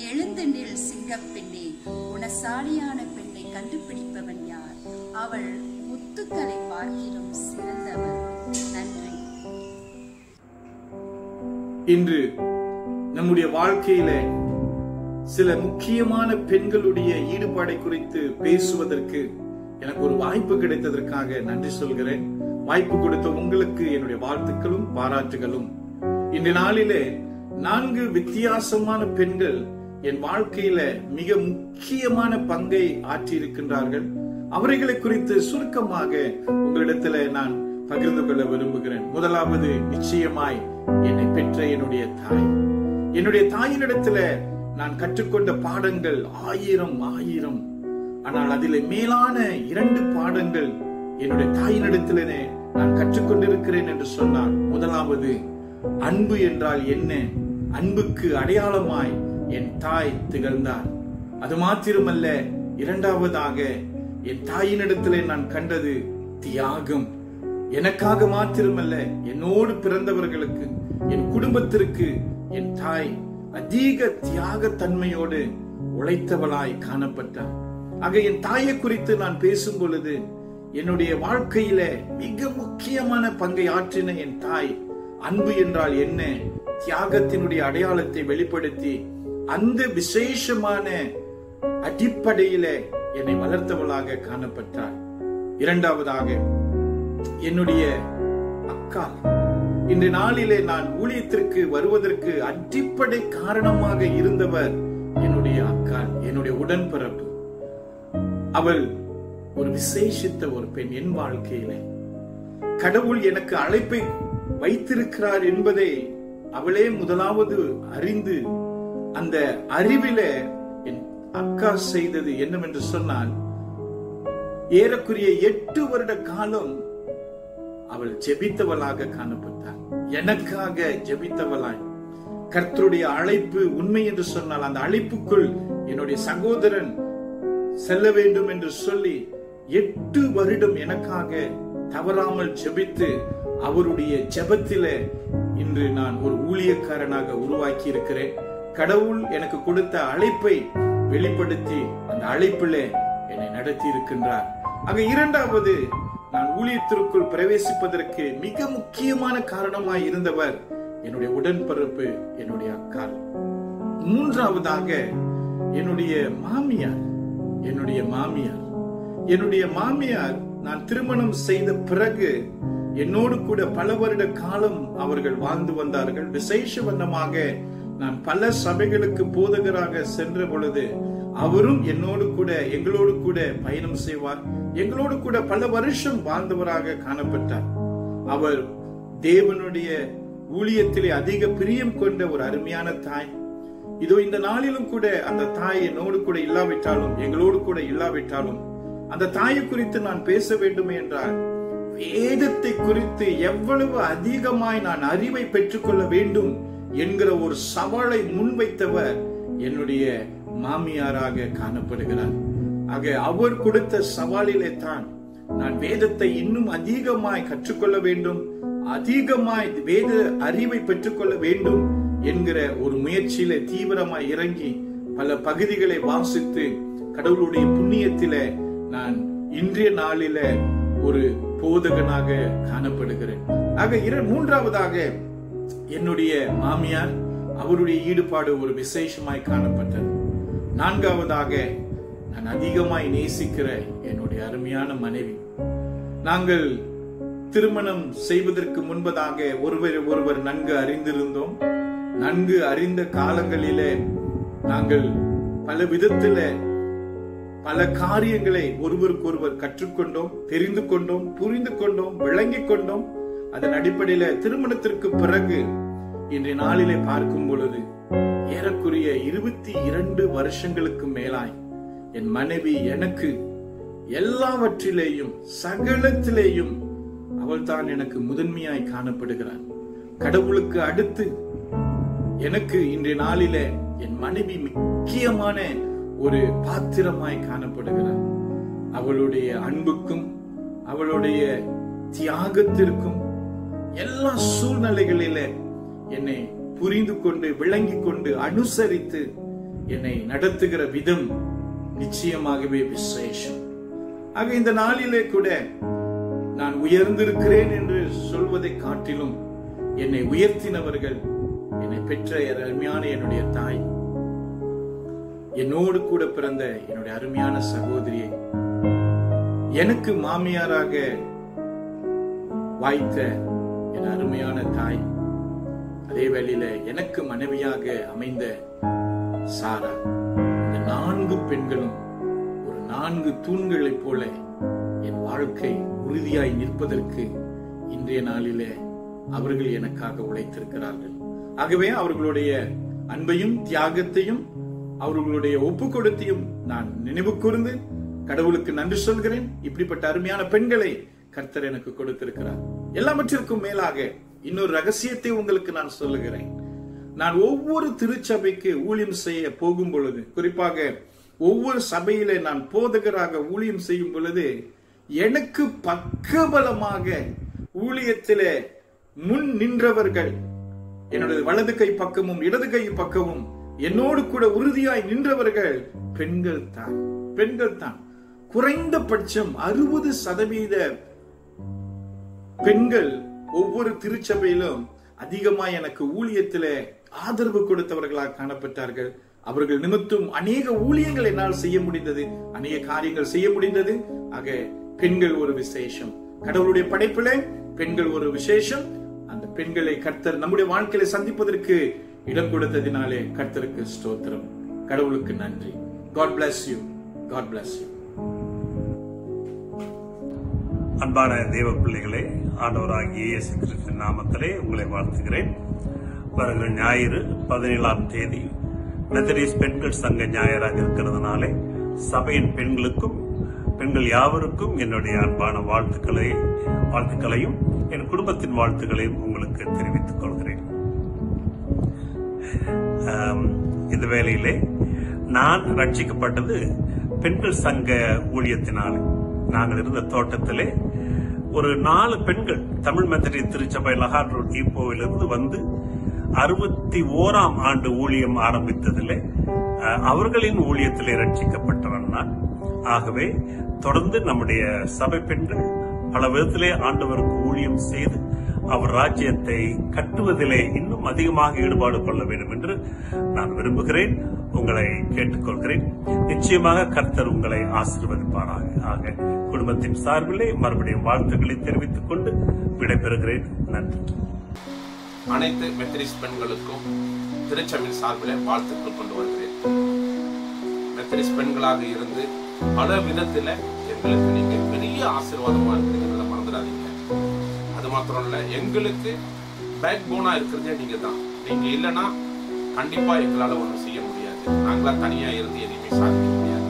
எழுந்து நில் சிங்கப்பெண்ணே. குணசாலியான பெண்ணை கண்டுபிடிப்பவன் யார்? அவள் முத்துக்களை பார்க்கிலும் சிறந்தவள். நன்றி. இன்று நம்முடைய வாழ்க்கையில சில முக்கியமான பெண்களுடைய ஈடுபாடை குறித்து பேசுவதற்கு எனக்கு ஒரு வாய்ப்பு கிடைத்ததற்காக நன்றி சொல்கிறேன். வாய்ப்பு கொடுத்த உங்களுக்கு என்னுடைய வாழ்த்துக்களும் பாராட்டுகளும். இந்த நாளிலே 4 வித்தியாசமான பெண்கள் என் வாழ்க்கையில மிக முக்கியமான பங்கை ஆற்றியிருக்கின்றார்கள். அவர்களை குறித்து சுருக்கமாக உங்களிடத்துல நான் பகிர்ந்து கொள்ள விரும்புகிறேன். முதலாவது நிச்சயமாய் என்னை பெற்ற என்னுடைய தாய். என்னுடைய தாயினிடத்துல நான் கற்றுக்கொண்ட பாடங்கள் 1000. ஆனால் அதில் மேலான 2 பாடங்கள் என்னுடைய தாயினிடத்திலே நான் கற்றுக்கொண்டிருக்கிறேன் என்று சொன்னால், முதலாவது அன்பு என்றால் என்ன, அன்புக்கு அடையாளமாய் என் தாய் திகழ்ந்தார். அது மாத்திரமல்ல, இரண்டாவதாக என் தாயினிடத்திலே நான் கண்டது தியாகம். எனக்காக மாத்திரமல்ல, என்னோடு பிறந்தவர்களுக்கு, என் குடும்பத்திற்கு என் தாய் அதிக தியாக தன்மையோடு உழைத்தவளாய் காணப்பட்டார். ஆக என் தாயை குறித்து நான் பேசும் பொழுது, என்னுடைய வாழ்க்கையில மிக முக்கியமான பங்கை ஆற்றின என் தாய் அன்பு என்றால் என்ன, தியாகத்தினுடைய அடையாளத்தை வெளிப்படுத்தி அந்த விசேஷமான அடிப்படையில என்னை வளர்த்தவளாக காணப்பட்டார். இரண்டாவதாக என்னுடைய அக்கா. இன்று நாளிலே நான் ஊழியத்திற்கு வருவதற்கு அடிப்படை காரணமாக இருந்தவர் என்னுடைய அக்கா, என்னுடைய உடன்பிறப்பு. அவள் ஒரு விசேஷித்த ஒரு பெண். என் வாழ்க்கையிலே கடவுள் எனக்கு அழைப்பை வைத்திருக்கிறார் என்பதை அவளே முதலாவது அறிந்து, அந்த அறிவில என் அக்கா செய்தது என்னவென்று சொன்னால், ஏறக்குறைய 8 வருட காலம் அவள் ஜெபித்தவளாக காணப்பட்டார். எனக்காக ஜெபித்தவளாய். கர்த்தருடைய அழைப்பு உண்மை என்று சொன்னால், அந்த அழைப்புக்குள் என்னுடைய சகோதரன் செல்ல வேண்டும் என்று சொல்லி 8 வருடம் எனக்காக தவறாமல் ஜெபித்து, அவருடைய ஜெபத்தில இன்று நான் ஒரு ஊழியக்காரனாக உருவாக்கி இருக்கிறேன். கடவுள் எனக்கு கொடுத்த அழைப்பை வெளிப்படுத்தி அந்த அழைப்பிலே என்னை நடத்தி இருக்கின்றார். ஆக இரண்டாவது, நான் ஊழியத்திற்குள் பிரவேசிப்பதற்கு மிக முக்கியமான காரணமாய் இருந்தவர் என்னுடைய உடன்பிறப்பு, என்னுடைய அக்கா. மூன்றாவதாக என்னுடைய மாமியார். என்னுடைய மாமியார் நான் திருமணம் செய்த பிறகு என்னோடு கூட பல வருட காலம் அவர்கள் வாழ்ந்து வந்தார்கள். விசேஷ வண்ணமாக நான் பல சபைகளுக்கு போதகராக சென்ற பொழுது அவரும் எங்களோடு கூட பயணம் செய்வார். எங்களோடு கூட பல வருஷம் வாழ்ந்தவராக காணப்பட்டார். அவர் தேவனுடைய ஊழியத்திலே அதிக பிரியம் கொண்ட ஒரு அருமையான தாய். இதோ இந்த நாளிலும் கூட அந்த தாய் என்னோடு கூட இல்லாவிட்டாலும், எங்களோடு கூட இல்லாவிட்டாலும், அந்த தாயை குறித்து நான் பேச வேண்டும் என்றால் வேதத்தை குறித்து எவ்வளவு அதிகமாய் நான் அறிவை பெற்றுக்கொள்ள வேண்டும் என்கிற ஒரு சவாலை முன்வைத்தவர் என்னுடைய மாமியாராக காணப்படுகிறார். ஆக அவர் கொடுத்த சவாலிலே தான் நான் வேதத்தை இன்னும் அதிகமாய் கற்றுக்கொள்ள வேண்டும், அதிகமாய் வேத அறிவை பெற்றுக்கொள்ள வேண்டும் என்கிற ஒரு முயற்சியில தீவிரமாய் இறங்கி பல பகுதிகளை வாசித்து கடவுளுடைய புண்ணியத்தில நான் இன்றைய நாளில ஒரு போதகனாக காணப்படுகிறேன். ஆக மூன்றாவதாக என்னுடைய மாமியார், அவருடைய ஈடுபாடு ஒரு விசேஷமாய் காணப்பட்டது. நான்காவதாக நான் அதிகமாய் நேசிக்கிற என்னுடைய அருமையான மனைவி. நாங்கள் திருமணம் செய்வதற்கு முன்பதாக ஒருவர் நன்கு அறிந்திருந்தோம். நன்கு அறிந்த காலங்களிலே நாங்கள் பல விதத்தில பல காரியங்களை ஒருவருக்கொருவர் கற்றுக்கொண்டோம், தெரிந்து கொண்டோம், புரிந்து கொண்டோம், விளங்கிக் கொண்டோம். அதன் அடிப்படையில திருமணத்திற்கு பிறகு இன்றைய நாளிலே பார்க்கும் பொழுது ஏறக்குறைய 22 வருஷங்களுக்கு மேலாய் என் மனைவி எனக்கு எல்லாவற்றிலேயும் சகலத்திலேயும் அவள் தான் எனக்கு முதன்மையாய் காணப்படுகிறார். கடவுளுக்கு அடுத்து எனக்கு இன்றைய நாளிலே என் மனைவி முக்கியமான ஒரு பாத்திரமாய் காணப்படுகிறார். அவளுடைய அன்புக்கும் அவளுடைய தியாகத்திற்கும் எல்லா சூழ்நிலைகளில என்னை புரிந்து கொண்டு விளங்கி கொண்டு அனுசரித்து என்னை நடத்துகிற விதம் நிச்சயமாகவே விசேஷம். ஆக இந்த நாளிலே கூட நான் உயர்ந்திருக்கிறேன் என்று சொல்வதை காட்டிலும் என்னை உயர்த்தினவர்கள் என்னை பெற்ற அருமையான என்னுடைய தாய், என்னோடு கூட பிறந்த என்னுடைய அருமையான சகோதரியை, எனக்கு மாமியாராக வாய்த்த என் அருமையான தாய், அதே வேளையில எனக்கு மனைவியாக அமைந்த சாரா, இந்த 4 பெண்களும் ஒரு 4 தூண்களைப் போல என் வாழ்க்கை உறுதியாய் நிற்பதற்கு இன்றைய நாளிலே அவர்கள் எனக்காக உழைத்திருக்கிறார்கள். ஆகவே அவர்களுடைய அன்பையும் தியாகத்தையும் அவர்களுடைய ஒப்பு கொடுத்தையும் நான் நினைவு கூர்ந்து கடவுளுக்கு நன்றி சொல்கிறேன். இப்படிப்பட்ட அருமையான பெண்களை கர்த்தர் எனக்கு கொடுத்திருக்கிறார். எல்லாவற்றிற்கும் மேலாக இன்னொரு ரகசியத்தை உங்களுக்கு நான் சொல்லுகிறேன். நான் ஒவ்வொரு திருச்சபைக்கு ஊழியம் செய்ய போகும் பொழுது, குறிப்பாக ஒவ்வொரு சபையிலே நான் போதகராக ஊழியம் செய்யும் பொழுது, எனக்கு பக்கபலமாக ஊழியத்திலே முன் நின்றவர்கள், என்னுடைய வலது கை பக்கமும் இடது கை பக்கமும் என்னோடு கூட உறுதியாய் நின்றவர்கள் பெண்கள் தான். குறைந்தபட்சம் 60% பெண்கள் ஒவ்வொரு திருச்சபையிலும் அதிகமாய் எனக்கு ஊழியத்திலே ஆதரவு கொடுத்தவர்களாக காணப்பட்டார்கள். அவர்கள் நிமித்தம் அநேக ஊழியங்கள் என்னால் செய்ய முடிந்தது, அநேக காரியங்கள் செய்ய முடிந்தது. ஆக பெண்கள் ஒரு விசேஷம். கடவுளுடைய படைப்பிலே பெண்கள் ஒரு விசேஷம். அந்த பெண்களை கர்த்தர் நம்முடைய வாழ்க்கையில சந்திப்பதற்கு இடம் கொடுத்ததினாலே கர்த்தருக்கு ஸ்தோத்திரம். கடவுளுக்கு நன்றி. God bless you. God bless you. அன்பான தேவ பிள்ளைகளே, ஆண்டவராகிய இயேசு கிறிஸ்துவின் நாமத்திலே உங்களை வாழ்த்துகிறேன். வருகிற ஞாயிறு 17ஆம் தேதி மெத்தடிஸ்ட் பெண்கள் சங்க ஞாயிறாக இருக்கிறதுனாலே சபையின் பெண்கள் யாவருக்கும் என்னுடைய அன்பான வாழ்த்துக்களையும் என் குடும்பத்தின் வாழ்த்துக்களையும் உங்களுக்கு தெரிவித்துக் கொள்கிறேன். இந்த வேளையிலே நான் ரட்சிக்கப்பட்டது பெண்கள் சங்க ஊழியத்தினாலே. நாங்கள் இருந்த தோட்டத்திலே ஒரு 4 பெண்கள் தமிழ் மெத்தடிஸ்ட் திருச்சபை லகார் ரோட் ஈப்போவிலிருந்து வந்து 61ஆம் ஆண்டு ஊழியம் ஆரம்பித்ததிலே அவர்களின் ஊழியத்திலே ரட்சிக்கப்பட்டவன் நான். ஆகவே தொடர்ந்து நம்முடைய சபை பெண்கள் பல விதத்திலே ஆண்டவருக்கு ஊழியம் செய்து அவர் ராஜ்யத்தை கட்டுவதிலே இன்னும் அதிகமாக ஈடுபாடு கொள்ள வேண்டும் என்று நான் விரும்புகிறேன். உங்களை கேட்டுக்கொள்கிறேன். நிச்சயமாக கர்த்தர் உங்களை ஆசீர்வதிப்பாராக. ஆக குடும்பத்தின் சார்பிலே மறுபடியும் வாழ்த்துக்களை தெரிவித்துக் கொண்டு விடைபெறுகிறேன். நன்றி. அனைத்து மெத்தடிஸ்ட் பெண்களுக்கும் திருச்சபையின் சார்பில் வாழ்த்துக்கள் கொண்டு வருகிறேன். மெத்தடிஸ்ட் பெண்களாக இருந்து பல விதத்துல எங்களுக்கு நீங்க பெரிய ஆசீர்வாதமா இருக்கிறத மறந்துடாதீங்க. அது மாத்திரம் இல்ல, எங்களுக்கு பேக் போனா இருக்கிறதே நீங்க தான். நீங்க இல்லைன்னா கண்டிப்பா எங்களால ஒன்றும் செய்ய முடியாது. நாங்களா தனியா இருந்து எதையுமே சாதிக்க முடியாது.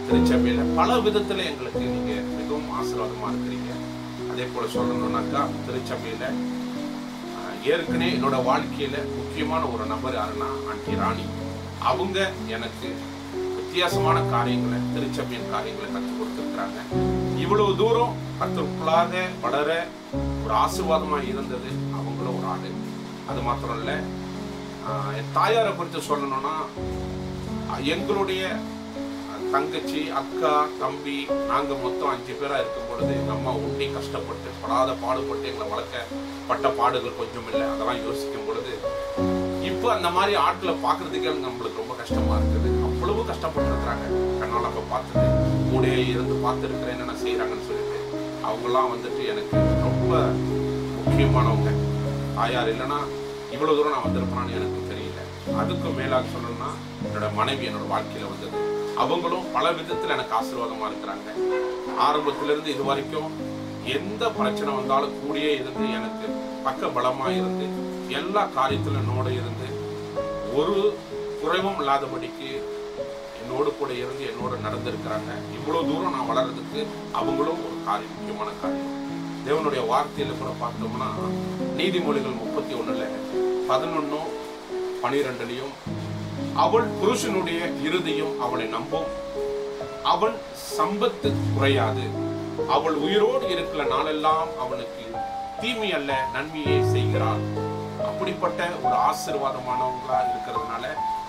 திருச்சபையில பல விதத்துல எங்களுக்கு நீங்க மிகவும் ஆசீர்வாதமா இருக்கிறீங்க. அதே போல சொல்லணும்னாக்கா திருச்சபையில ஏற்கனவே என்னோட வாழ்க்கையில முக்கியமான ஒரு நபர் யாருன்னா ஆண்டி ராணி. அவங்க எனக்கு வித்தியாசமான காரியங்களை, திருச்சபையின் காரியங்களை கற்றுக் கொடுத்திருக்கிறாங்க. இவ்வளவு தூரம் கற்றுக்குள்ளாக வளர ஒரு ஆசீர்வாதமா இருந்தது அவங்களும் ஒரு ஆளு. அது மாத்திரம் இல்ல, என் தாயாரை குறித்து சொல்லணும்னா எங்களுடைய தங்கச்சி, அக்கா, தம்பி, நாங்க மொத்தம் 5 பேரா இருக்கும் பொழுது எங்க அம்மா உண்டி கஷ்டப்பட்டு படாத பாடுபட்டு எங்களை வளர்க்கப்பட்ட பாடுகள் கொஞ்சம் இல்லை. அதெல்லாம் யோசிக்கும் பொழுது இப்போ அந்த மாதிரி ஆட்களை பாக்குறதுக்கே நம்மளுக்கு ரொம்ப கஷ்டமா இருக்குது. அவ்வளவு கஷ்டப்பட்டு இருக்கிறாங்க. கண்ணால் அப்ப பார்த்துட்டு கூடயே இருந்து பார்த்துருக்கிறேன் என்னென்ன செய்யறாங்கன்னு சொல்லிட்டு அவங்கெல்லாம் வந்துட்டு எனக்கு ரொம்ப முக்கியமானவங்க. தாயார் இல்லைன்னா இவ்வளவு தூரம் நான் வந்திருப்பேன்னு எனக்கு தெரியல. அதுக்கும் மேலாக சொல்லணும்னா என்னோட மனைவி என்னோட வாழ்க்கையில வந்தது. அவங்களும் பல விதத்துல எனக்கு ஆசீர்வாதமா இருக்கிறாங்க. ஆரம்பத்திலிருந்து இது வரைக்கும் எந்த பிரச்சனை வந்தாலும் கூடயே இருந்து எனக்கு பக்க பலமா இருந்து எல்லா காரியத்திலும் என்னோட இருந்து ஒரு குறைவும் இல்லாதபடிக்கு என்னோடு கூட இருந்து என்னோட நடந்திருக்கிறாங்க. இவ்வளவு தூரம் நான் வளர்றதுக்கு அவங்களும் ஒரு காரியம், முக்கியமான காரியம். தேவனுடைய வார்த்தையில கூட பார்த்தோம்னா நீதிமொழிகள் 31:11-12 அவள் புருஷனுடைய இறுதியும் அவளை நம்பும், அவள் சம்பத்து குறையாது, அவள் உயிரோடு இருக்கிற நாளெல்லாம் அவனுக்கு தீமை அல்ல நன்மையை செய்கிறாள். அப்படிப்பட்ட ஒரு ஆசீர்வாதமானவங்களா இருக்கிறதுனால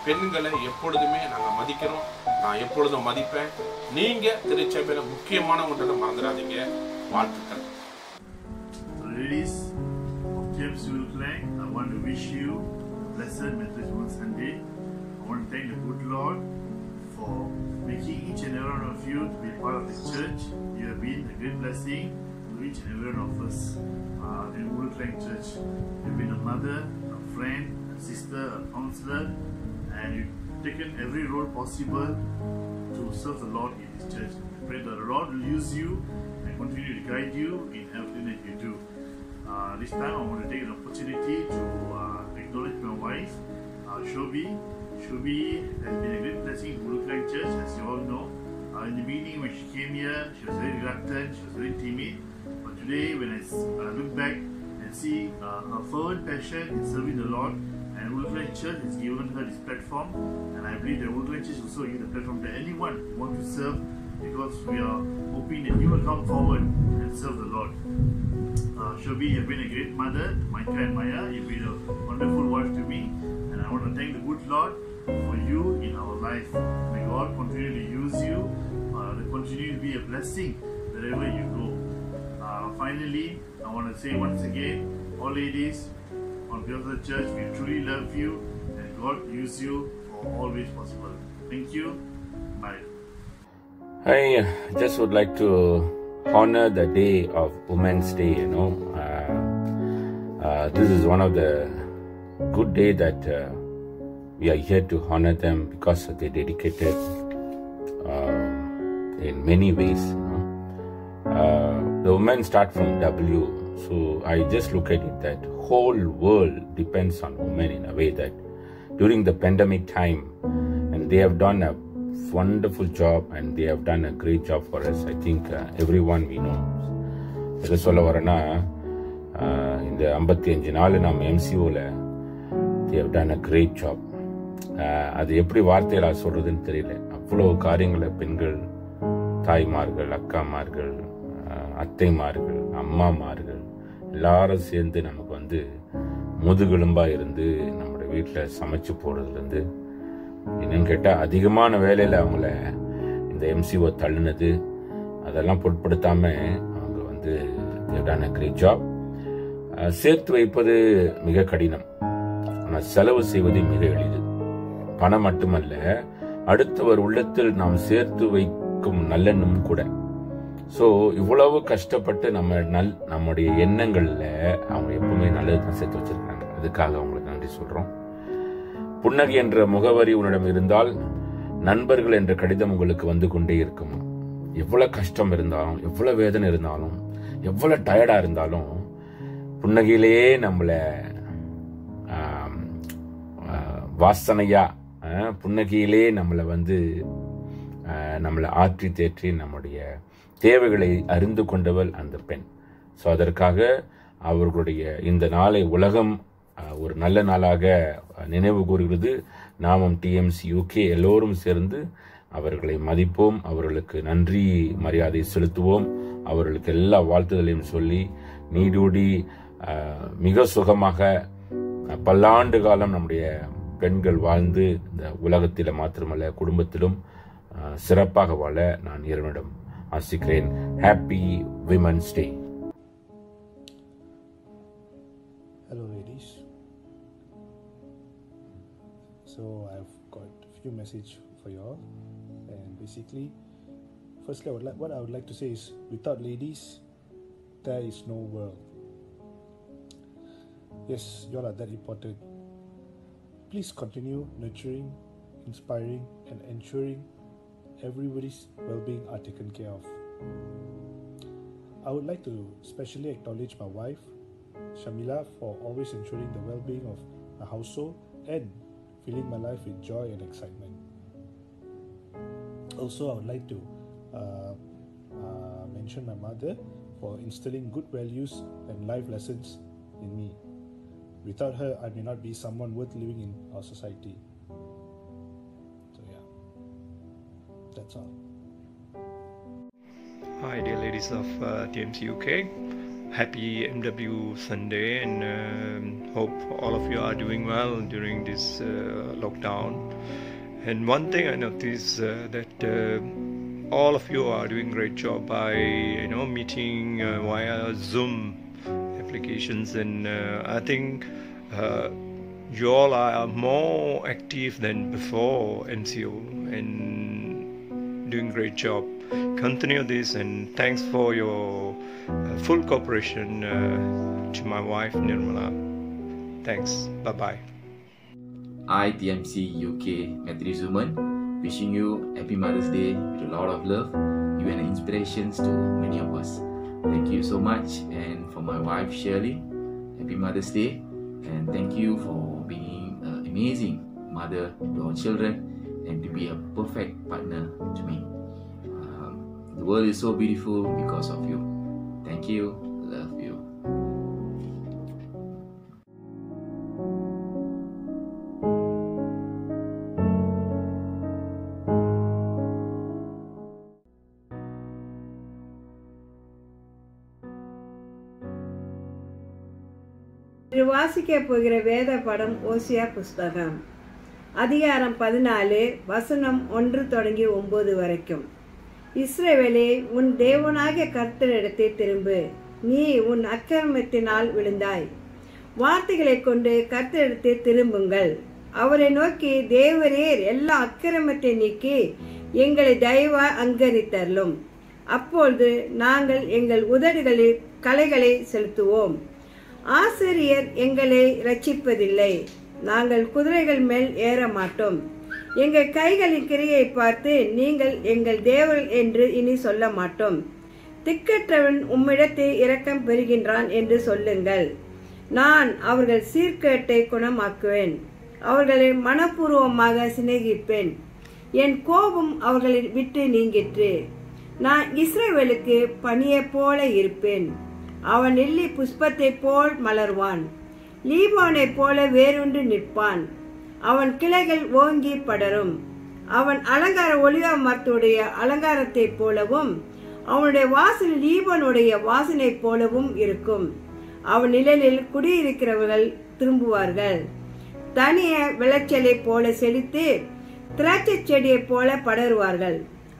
பெண்களை எப்பொழுதுமே நாங்க மதிக்கிறோம். நான் எப்பொழுதும் மதிப்பேன். நீங்க திருச்சபையில முக்கியமானவன்றதை மறந்துடாதீங்க. வாழ்த்துக்கள். Ladies of James Civil Clan, I want to wish you a blessed Methodist Women's Sunday. I want to thank the good Lord for making each and every one of you to be a part of this church. You have been a great blessing to each and every one of us in Woodland Clan Church. You've been a mother, a friend, a sister, a counselor, and you've taken every role possible to serve the Lord in this church. I pray that the Lord will use you and continue to guide you in everything that you do. This time I want to take an opportunity to acknowledge my wife, Shobi. Shobi has been a great blessing to Woodland Clan Church, as you all know. In the beginning when she came here, she was very reluctant, she was very timid. But today when I look back and see her fervent passion in serving the Lord, and Woodland Clan Church has given her this platform, and I believe that Woodland Clan Church also give the platform to anyone who wants to serve, because we are hoping that you will come forward and serve the Lord. Shobi, you've been a great mother to Micah and Maya. You've been a wonderful wife to me, and I want to thank the good Lord for you in our life. May God continue to use you, to continue to be a blessing wherever you go. Finally, I want to say once again, all ladies on behalf of the church, we truly love you, and God use you for always possible. Thank you. Bye. I just would like to honor the day of Women's Day. This is one of the good day that we are here to honor them, because they dedicated in many ways. The women start from W, so I just look at it that whole world depends on women in a way that during the pandemic time, and they have done a wonderful job, and they have done a great job for us. I think everyone we know. எதை சொல்ல வரேன்னா, இந்த 55 நாள் நம்ம MCOல they have done a great job. அது எப்படி வார்த்தையில சொல்றதுன்னு தெரியல. அவ்வளவு காரியங்களை பெண்கள், தாய்மார்கள், அக்காமார்கள், அத்தைமார்கள், அம்மாமார்கள் எல்லாரும் சேர்ந்து நமக்கு வந்து முதுகெலும்பா இருந்து நம்மளோட வீட்டில் சமைச்சு போடுறதுலேருந்து என்னன்னு கேட்டால் அதிகமான வேலையில் அவங்கள இந்த MCO தள்ளுனது அதெல்லாம் பொருட்படுத்தாம அவங்க வந்து டான கிரேட் ஜாப். சேர்த்து வைப்பது மிக கடினம், ஆனால் செலவு செய்வது மிக எளிது. பணம் மட்டுமல்ல, அடுத்தவர் உள்ளத்தில் நாம் சேர்த்து வைக்கும் நல்லெண்ணம் கூட. ஸோ இவ்வளவு கஷ்டப்பட்டு நம்முடைய எண்ணங்கள்ல அவங்க எப்பவுமே நல்லது தான் சேர்த்து வச்சிருக்காங்க. அதுக்காக அவங்களுக்கு நன்றி சொல்றோம். புன்னகை என்ற முகவரி உன்னிடம் இருந்தால் நண்பர்கள் என்ற கடிதம் உங்களுக்கு வந்து கொண்டே இருக்கும். எவ்வளவு கஷ்டம் இருந்தாலும், எவ்வளவு வேதனை இருந்தாலும், எவ்வளவு டயர்டா இருந்தாலும், புன்னகையிலேயே நம்மளை வாசனையா புன்னகையிலே நம்மளை வந்து நம்மளை ஆற்றி தேற்றி நம்முடைய தேவைகளை அறிந்து கொண்டவள் அந்த பெண். ஸோ அதற்காக அவர்களுடைய இந்த நாளை உலகம் ஒரு நல்ல நாளாக நினைவு கூறுகிறது. நாமும் டிஎம்சி யூகே எல்லோரும் சேர்ந்து அவர்களை மதிப்போம், அவர்களுக்கு நன்றி மரியாதை செலுத்துவோம், அவர்களுக்கு எல்லா வாழ்த்துதலையும் சொல்லி நீடூடி மிக சுகமாக பல்லாண்டு காலம் நம்முடைய பெண்கள் வாழ்ந்து இந்த உலகத்தில் மாத்திரமல்ல குடும்பத்திலும் சிறப்பாக வாழ நான் இறைவனிடம் ஆசிக்கிறேன். Happy women's day. Hello ladies. So I've got a few messages for you all, and basically firstly what I would like to say is, without ladies there is no world. Yes, you all are that important. Please continue nurturing, inspiring and ensuring everybody's well-being are taken care of. I would like to specially acknowledge my wife Shamila for always ensuring the well-being of my household and filling my life with joy and excitement. Also, I would like to mention my mother for instilling good values and life lessons in me. Without her, I may not be someone worth living in our society. So yeah, that's all. Hi dear ladies of TMC UK. Happy MW Sunday, and hope all of you are doing well during this lockdown. And one thing I noticed that all of you are doing great job by meeting via Zoom applications, and I think you all are more active than before MCO and doing great job. Continue this, and thanks for your full cooperation to my wife Nirmala. Thanks. Bye bye. I, TMC UK Methodist Woman, wishing you Happy Mother's Day with a lot of love. You are inspirations to many of us. Thank you so much. And for my wife Shirley, Happy Mother's Day, and thank you for being an amazing mother to our children and to be a perfect partner to me. The world is so beautiful because of you. Thank you. Love you. வாசிக்க போகிற வேத படம் ஓசியா புஸ்தகம் அதிகாரம் 14 வசனம் 1 தொடங்கி 9 வரைக்கும். இஸ்ரவேலே, உன் தேவனாகிய கர்த்தரிடத்தை திரும்பு. நீ உன் அக்கிரமத்தினால் விழுந்தாய். வார்த்தைகளை கொண்டு கர்த்தரிடத்தை திரும்புங்கள். அவரை நோக்கி, தேவரீர் எல்லா அக்கிரமத்தை நீக்கி எங்களை தயவா அங்கரித்தருளும். அப்பொழுது நாங்கள் எங்கள் உதடுகளில் கலைகளை செலுத்துவோம். ஆசிரியர் எங்களை ரட்சிப்பதில்லை. நாங்கள் குதிரைகள் மேல் ஏற மாட்டோம். எங்கள் கைகளின் கிரியை பார்த்து நீங்கள் எங்கள் தேவர்கள் என்று இனி சொல்ல மாட்டோம். திக்கற்றவன் உம்மிடத்தை இரக்கம் பெறுகின்றான் என்று சொல்லுங்கள். நான் அவர்கள் சீர்கேட்டை குணமாக்குவேன். அவர்களை மனப்பூர்வமாக சிநேகிப்பேன். என் கோபம் அவர்களை விட்டு நீங்கிற்று. நான் இஸ்ரவேலுக்கு பனியைப் போல இருப்பேன். அவன் லில்லி புஷ்பத்தைப் போல் மலர்வான். லீபானைப் போல வேரூன்றி நிற்பான். அவன் கிளைகள் ஓங்கி படரும். அவன் அலங்கார ஒலிவ மரத்துடைய அலங்காரத்தைப் போலவும் அவனுடைய வாசல் லீபானுடைய வாசனை போலவும் இருக்கும். அவன் நிழலில் குடியிருக்கிறவர்கள் திரும்புவார்கள். தனிய விளைச்சலை போல செழித்து திராட்சை செடியை போல படருவார்கள்.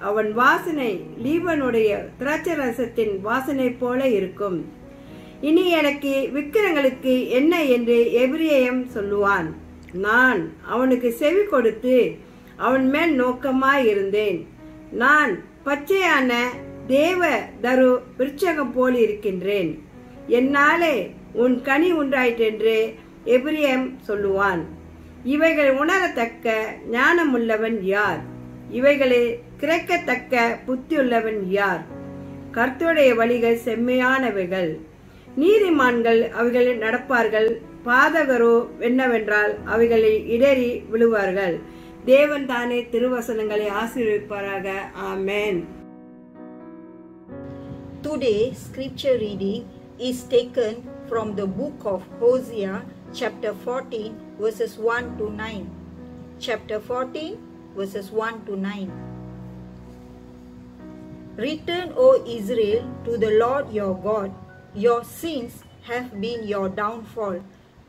அவன் வாசனை லீபனுடைய திராட்சை ரசத்தின் வாசனை போல இருக்கும். இனி எனக்கு விக்கிரங்களுக்கு என்ன என்று எபிரேயம் சொல்லுவான். நான் அவனுக்கு செவி கொடுத்து அவன் மேல் நோக்கமாயிருந்தேன். நான் பச்சையான தேவ தரு விருட்சகம் போல் இருக்கின்றேன். என்னாலே உன் கனி உண்டாயிற்றென்று எபிரேயம் சொல்லுவான். இவைகள் உணரத்தக்க ஞானமுள்ளவன் யார்? இவைகளை கிரக்கத்தக்க புத்தியுள்ளவன் யார்? கர்த்தருடைய வழிகள் செம்மையானவைகள். நீதிமான்கள் அவைகளில் நடப்பார்கள், பாதகரோ என்னவென்றால் அவைகளில் இடறி விழுவார்கள். தேவன் தானே திருவசனங்களை ஆசீர்வதிப்பாராக. ஆமென். Today's scripture reading is taken from the book of Hosea, chapter 14, verses 1 to 9. Chapter 14, verses 1 to 9. Return, O Israel, to the Lord your God. Your sins have been your downfall.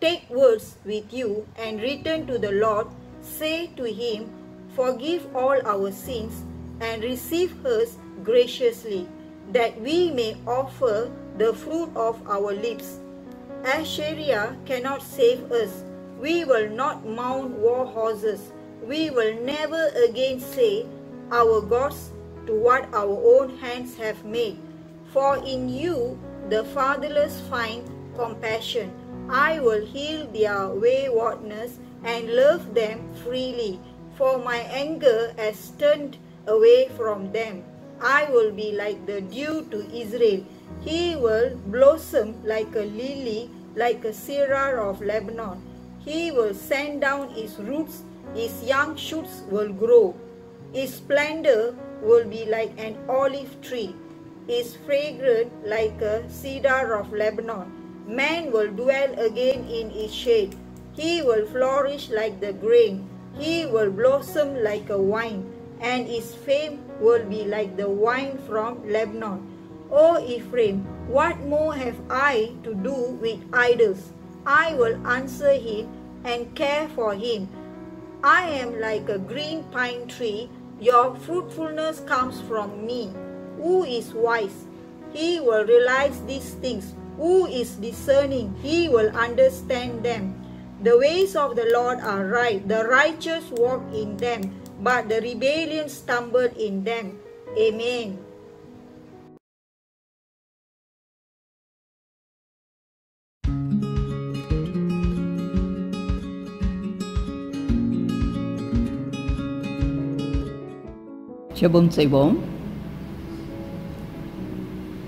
Take words with you and return to the Lord. Say to him, forgive all our sins and receive us graciously, that we may offer the fruit of our lips. Assyria cannot save us. We will not mount war horses. We will never again say, our gods, to what our own hands have made. For in you the fatherless find compassion. I will heal their waywardness and love them freely. For my anger has turned away from them. I will be like the dew to Israel. He will blossom like a lily, like a cedar of Lebanon. He will send down his roots, his young shoots will grow. His splendor will be like an olive tree, his fragrance like a cedar of Lebanon. Man will dwell again in his shade. He will flourish like the grain. He will blossom like a vine, and his fame will be like the wine from Lebanon. O Ephraim, what more have I to do with idols? I will answer him and care for him. I am like a green pine tree. Your fruitfulness comes from me. Who is wise? He will realize these things. Who is discerning? He will understand them. The ways of the Lord are right. The righteous walk in them, but the rebellion stumble in them. Amen. ஜெபம் செய்வோம்.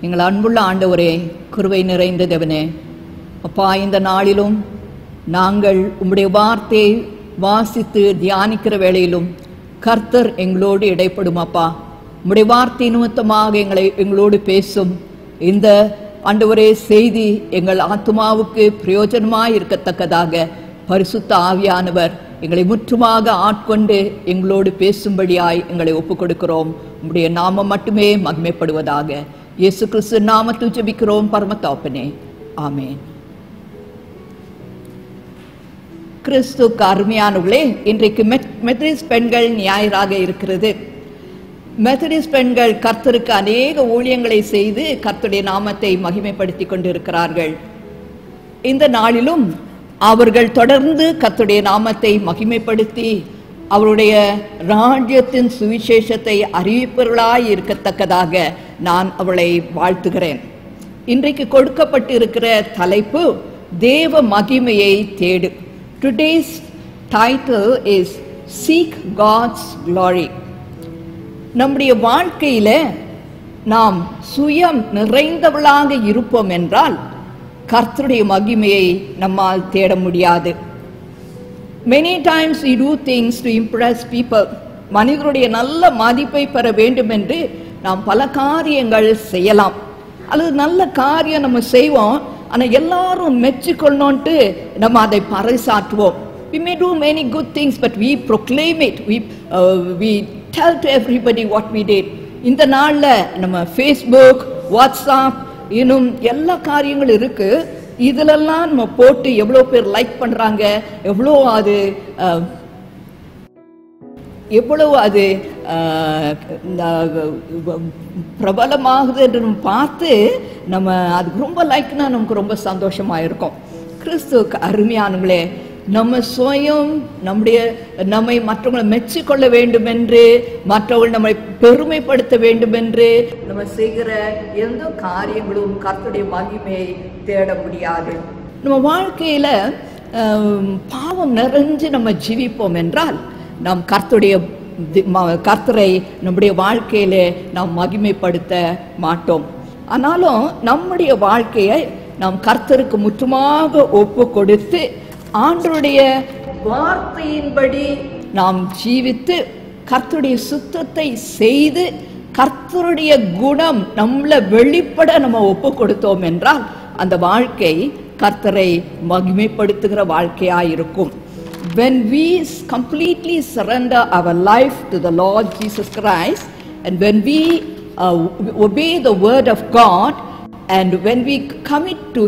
எங்கள் அன்புள்ள ஆண்டவரே, கிருபை நிறைந்த தேவனே, அப்பா, இந்த நாளிலும் நாங்கள் உம்முடைய வார்த்தையை வாசித்து தியானிக்கிற வேளையிலும் கர்த்தர் எங்களோடு இடைப்படும். அப்பா, உம்முடைய வார்த்தை நிமித்தமாக எங்களோடு பேசும் இந்த ஆண்டவரே செய்தி எங்கள் ஆத்துமாவுக்கு பிரயோஜனமாய் இருக்கத்தக்கதாக பரிசுத்த ஆவியானவர் எங்களை முற்றுமாக ஆட்கொண்டு எங்களோடு பேசும்படியாய் எங்களை ஒப்புக் கொடுக்கிறோம். உம்முடைய நாமம் மட்டுமே மகிமைப்படுவதாக. இயேசு கிறிஸ்து நாமத்தில் ஜெபிக்கிறோம் பரமதகப்பனே. ஆமென். கிறிஸ்துவுக்கு அருமையானவர்களே, இன்றைக்கு மெத்தடிஸ்ட் பெண்கள் ஞாயிறாக இருக்கிறது. மெத்தடிஸ்ட் பெண்கள் கர்த்தருக்கு அநேக ஊழியங்களை செய்து கர்த்தருடைய நாமத்தை மகிமைப்படுத்தி கொண்டிருக்கிறார்கள். இந்த நாளிலும் அவர்கள் தொடர்ந்து கர்த்தருடைய நாமத்தை மகிமைப்படுத்தி அவருடைய ராஜ்யத்தின் சுவிசேஷத்தை அறிவிப்பவர்களாய் இருக்கத்தக்கதாக நான் அவளை வாழ்த்துகிறேன். இன்றைக்கு கொடுக்கப்பட்டிருக்கிற தலைப்பு தேவ மகிமையை தேடு. Today's title is Seek God's Glory. நம்முடைய வாழ்க்கையில நாம் சுயம் நிறைந்தவளாக இருப்போம் என்றால் கர்த்தருடைய மகிமையை நம்மால் தேட முடியாது. Many times we do things to impress people. மனிதருடைய நல்ல மதிப்பை பெற வேண்டும் என்று நாம் பல காரியங்கள் செய்யலாம். அல்லது நல்ல காரியம் நம்ம செய்வோம், ஆனால் எல்லாரும் மெச்சிக்கொள்ளணும்ட்டு நம்ம அதை பறைசாற்றுவோம். We may do many good things, but we proclaim it. We tell to everybody what we did. இந்த நாளில் நம்ம ஃபேஸ்புக், வாட்ஸ்அப், இன்னும் எல்லா காரியங்களும் இருக்கு. இதிலெல்லாம் நம்ம போட்டு எவ்வளோ பேர் லைக் பண்ணுறாங்க, எவ்வளோ அது பிரபலமாகுது என்று நம்ம பார்த்து நம்ம அதுக்கு ரொம்ப லைக்னா நமக்கு ரொம்ப சந்தோஷமாக இருக்கும். கிறிஸ்துவுக்கு அருமையானவங்களே, நம்ம சுயம் நம்மை மற்றவங்களை மெச்சிக்கொள்ள வேண்டும் என்று, மற்றவர்கள் நம்மை பெருமைப்படுத்த வேண்டும் என்று நம்ம செய்கிற எந்த காரியங்களும் கர்த்தருடைய மகிமையை தேட முடியாது. நம்ம வாழ்க்கையில பாவம் நிறைஞ்சு நம்ம ஜீவிப்போம் என்றால் நாம் கர்த்தரை நம்முடைய வாழ்க்கையில நாம் மகிமைப்படுத்த மாட்டோம். ஆனாலும் நம்முடைய வாழ்க்கையை நாம் கர்த்தருக்கு முற்றுமாக ஒப்பு கொடுத்து ஆண்டவருடைய வார்த்தையின்படி நாம் ஜீவித்து கர்த்தருடைய சுத்தத்தை செய்து கர்த்தருடைய குணம் நம்மள வெளிப்பட நம்ம ஒப்பு கொடுத்தோம் என்றால் அந்த வாழ்க்கை கர்த்தரை மகிமைப்படுத்துகிற வாழ்க்கையாயிருக்கும். When we completely surrender our life to the Lord Jesus Christ, and when we obey the word of God, and when we commit to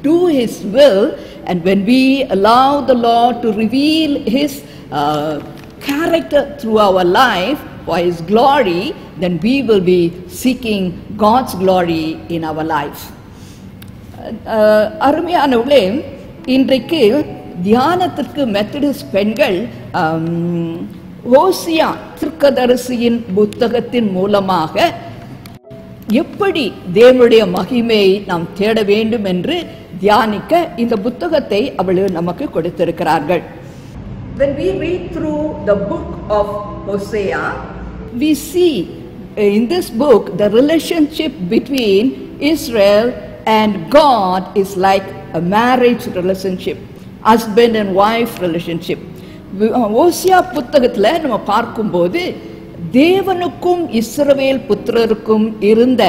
do His will, and when we allow the Lord to reveal His character through our life for His glory, then we will be seeking God's glory in our life. அருமையானவர்களே, இன்றைக்கு தியானத்திற்கு Methodist பெண்கள் ஓசியா தீர்க்கதரிசியின் புத்தகத்தின் மூலமாக எப்படி தேவனுடைய மகிமையை நாம் தேட வேண்டும் என்று தியானிக்க இந்த புத்தகத்தை அவர்கள் நமக்கு கொடுத்திருக்கிறார்கள். When we read through the book of Hosea, we see in this book the relationship between Israel and God is like a marriage relationship, husband and wife relationship. ஓசியா புத்தகத்துல நம்ம பார்க்கும்போது தேவனுக்கும் இஸ்ரவேல் புத்திரருக்கும் இருந்த